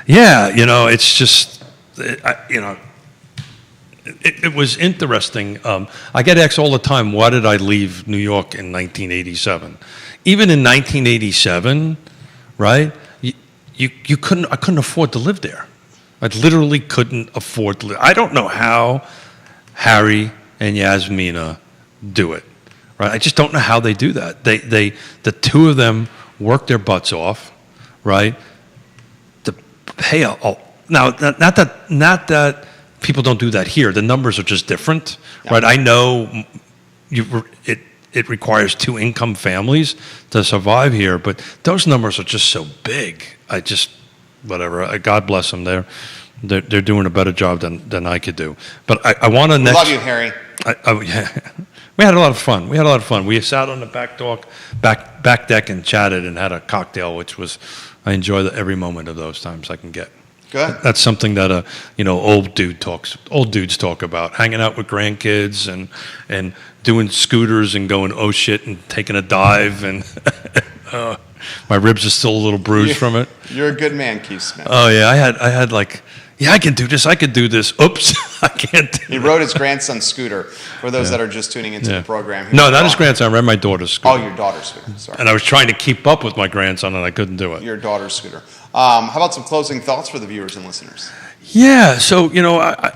Yeah, it's just... It was interesting. I get asked all the time, why did I leave New York in 1987? Even in 1987, right? I couldn't afford to live there. I literally couldn't afford to live. I don't know how Harry and Yasmina do it, right? I just don't know how they do that. The two of them work their butts off, right? To pay now, not that people don't do that here. The numbers are just different, right? I know it requires 2 income families to survive here, but those numbers are just so big. Whatever. God bless them. They're doing a better job than I could do. But I want to love you, Harry. We had a lot of fun. We sat on the back deck and chatted and had a cocktail, which was, I enjoy every moment of those times I can get. Good. That's something that old dudes talk about, hanging out with grandkids and doing scooters and going oh shit and taking a dive and my ribs are still a little bruised from it. You're a good man, Keith Smith. Oh yeah, I had like, yeah, I can do this. Oops, I can't do He rode his grandson's scooter, for those that are just tuning into the program. No, not his grandson. I ran my daughter's scooter. Oh, your daughter's scooter, sorry. And I was trying to keep up with my grandson, and I couldn't do it. Your daughter's scooter. How about some closing thoughts for the viewers and listeners? Yeah, so I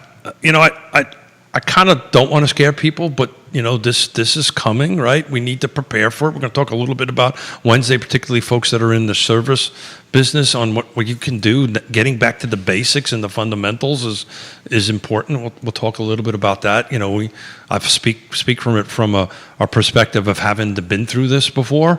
kind of don't want to scare people, but this is coming, right? We need to prepare for it. We're going to talk a little bit about Wednesday, particularly folks that are in the service business, on what you can do. Getting back to the basics and the fundamentals is important. We'll talk a little bit about that. I speak from it from our perspective of having been through this before.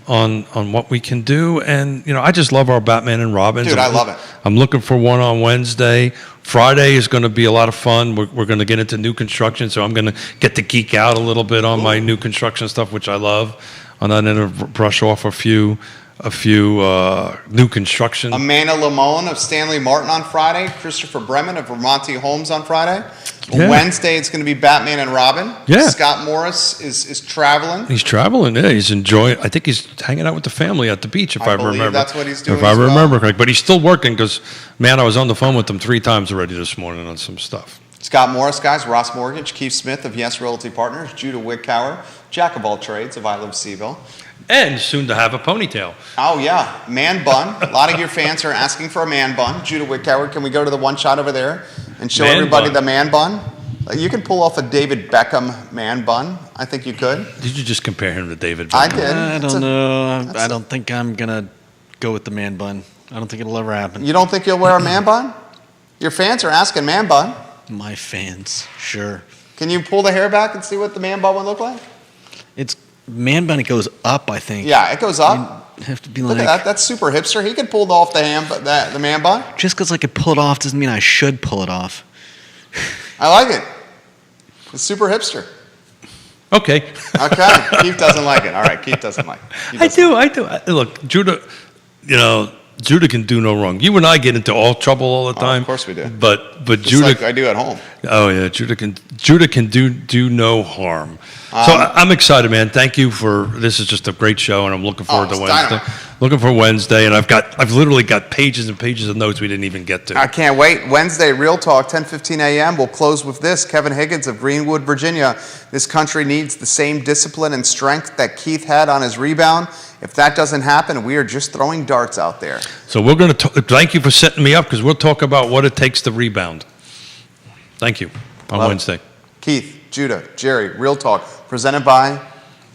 On what we can do, and I just love our Batman and Robins. Dude, I love it. I'm looking for one on Wednesday. Friday is going to be a lot of fun. We're going to get into new construction, so I'm going to get to geek out a little bit on my new construction stuff, which I love. I'm not going to brush off a few new construction. Amanda Lamone of Stanley Martin on Friday. Christopher Bremen of Vermonte Homes on Friday. Yeah. Wednesday, it's going to be Batman and Robin. Yeah. Scott Morris is traveling. He's traveling. Yeah, he's enjoying. I think he's hanging out with the family at the beach. If I believe remember, that's what he's doing If I as well. remember correct, but he's still working because, man, I was on the phone with him 3 times already this morning on some stuff. Scott Morris, guys, Ross Mortgage, Keith Smith of Yes Realty Partners, Judah Wickauer, Jack of all trades of I Live Seville. And soon to have a ponytail. Oh, yeah, man bun. A lot of your fans are asking for a man bun. Judah Wickauer, can we go to the one shot over there and show Man everybody bun. the man bun? You can pull off a David Beckham man bun. I think you could. Did you just compare him to David I Beckham? did. I It's don't a- know. that's I don't think I'm gonna go with the man bun. I don't think it'll ever happen. You don't think you'll wear a man bun? Your fans are asking man bun. My fans, sure. Can you pull the hair back and see what the man bun would look like? It's man bun. It goes up, I think. Yeah, it goes up. You have to be Look like. at that. That's super hipster. He could pull off the man bun. Just because I could pull it off doesn't mean I should pull it off. I like it. It's super hipster. Okay. Okay. Keith doesn't like it. All right. Keith doesn't like it. He doesn't. I do. Look, Judah, Judah can do no wrong. You and I get into all trouble all the time. Of course we do. But Just Judah, like I do at home. oh yeah, Judah can do no harm. So I'm excited, man. Thank you for this. Is just a great show, and I'm looking forward to it's Wednesday. dynamite. Looking for Wednesday, and I've literally got pages and pages of notes we didn't even get to. I can't wait. Wednesday, Real Talk, 10:15 a.m. We'll close with this. Kevin Higgins of Greenwood, Virginia. This country needs the same discipline and strength that Keith had on his rebound. If that doesn't happen, we are just throwing darts out there. So we're going to thank you for setting me up because we'll talk about what it takes to rebound. Thank you on Love it. Wednesday. Keith, Judah, Jerry, Real Talk, presented by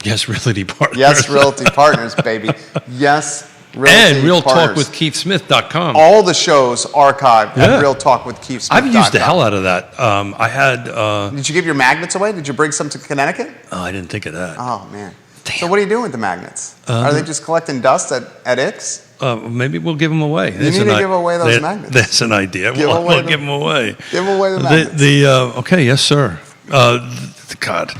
Yes, Realty Partners. Yes Realty Partners, baby. Yes Realty and Partners. RealTalkWithKeithSmith.com. All the shows archived Yeah. at realtalkwithkeithsmith.com. I've used the hell out of that. I had. Did you give your magnets away? Did you bring some to Connecticut? Oh, I didn't think of that. Oh, man. Damn. So what are you doing with the magnets? Are they just collecting dust at Ix? Maybe we'll give them away. need to give away those magnets. That's an idea. Give We'll away give them away. Give away the magnets. Okay, yes, sir. God,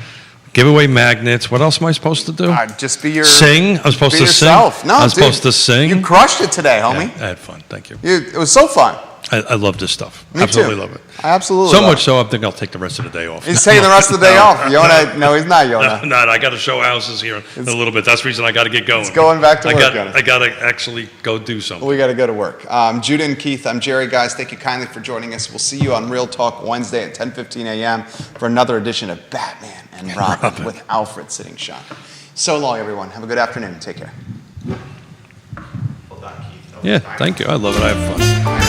give away magnets. What else am I supposed to do? Just be your... Sing. I'm supposed Be to yourself. sing. No, I'm dude, supposed to sing. You crushed it today, homie. I had fun. Thank you. It was so fun. I love this stuff. Me Absolutely too. love it. I absolutely So love much it. so, I think I'll take the rest of the day off. He's taking the rest of the day off. Yona, no, he's not Yona. No, I got to show houses here in a little bit. That's the reason I got to get going. It's going back to work, Yona. I got to actually go do something. We got to go to work. Judah and Keith, I'm Jerry, guys. Thank you kindly for joining us. We'll see you on Real Talk Wednesday at 10:15 a.m. for another edition of Batman and Robin with Alfred Sitting Shot. So long, everyone. Have a good afternoon. Take care. Well done, Keith. Yeah, thank you. I love it. I have fun.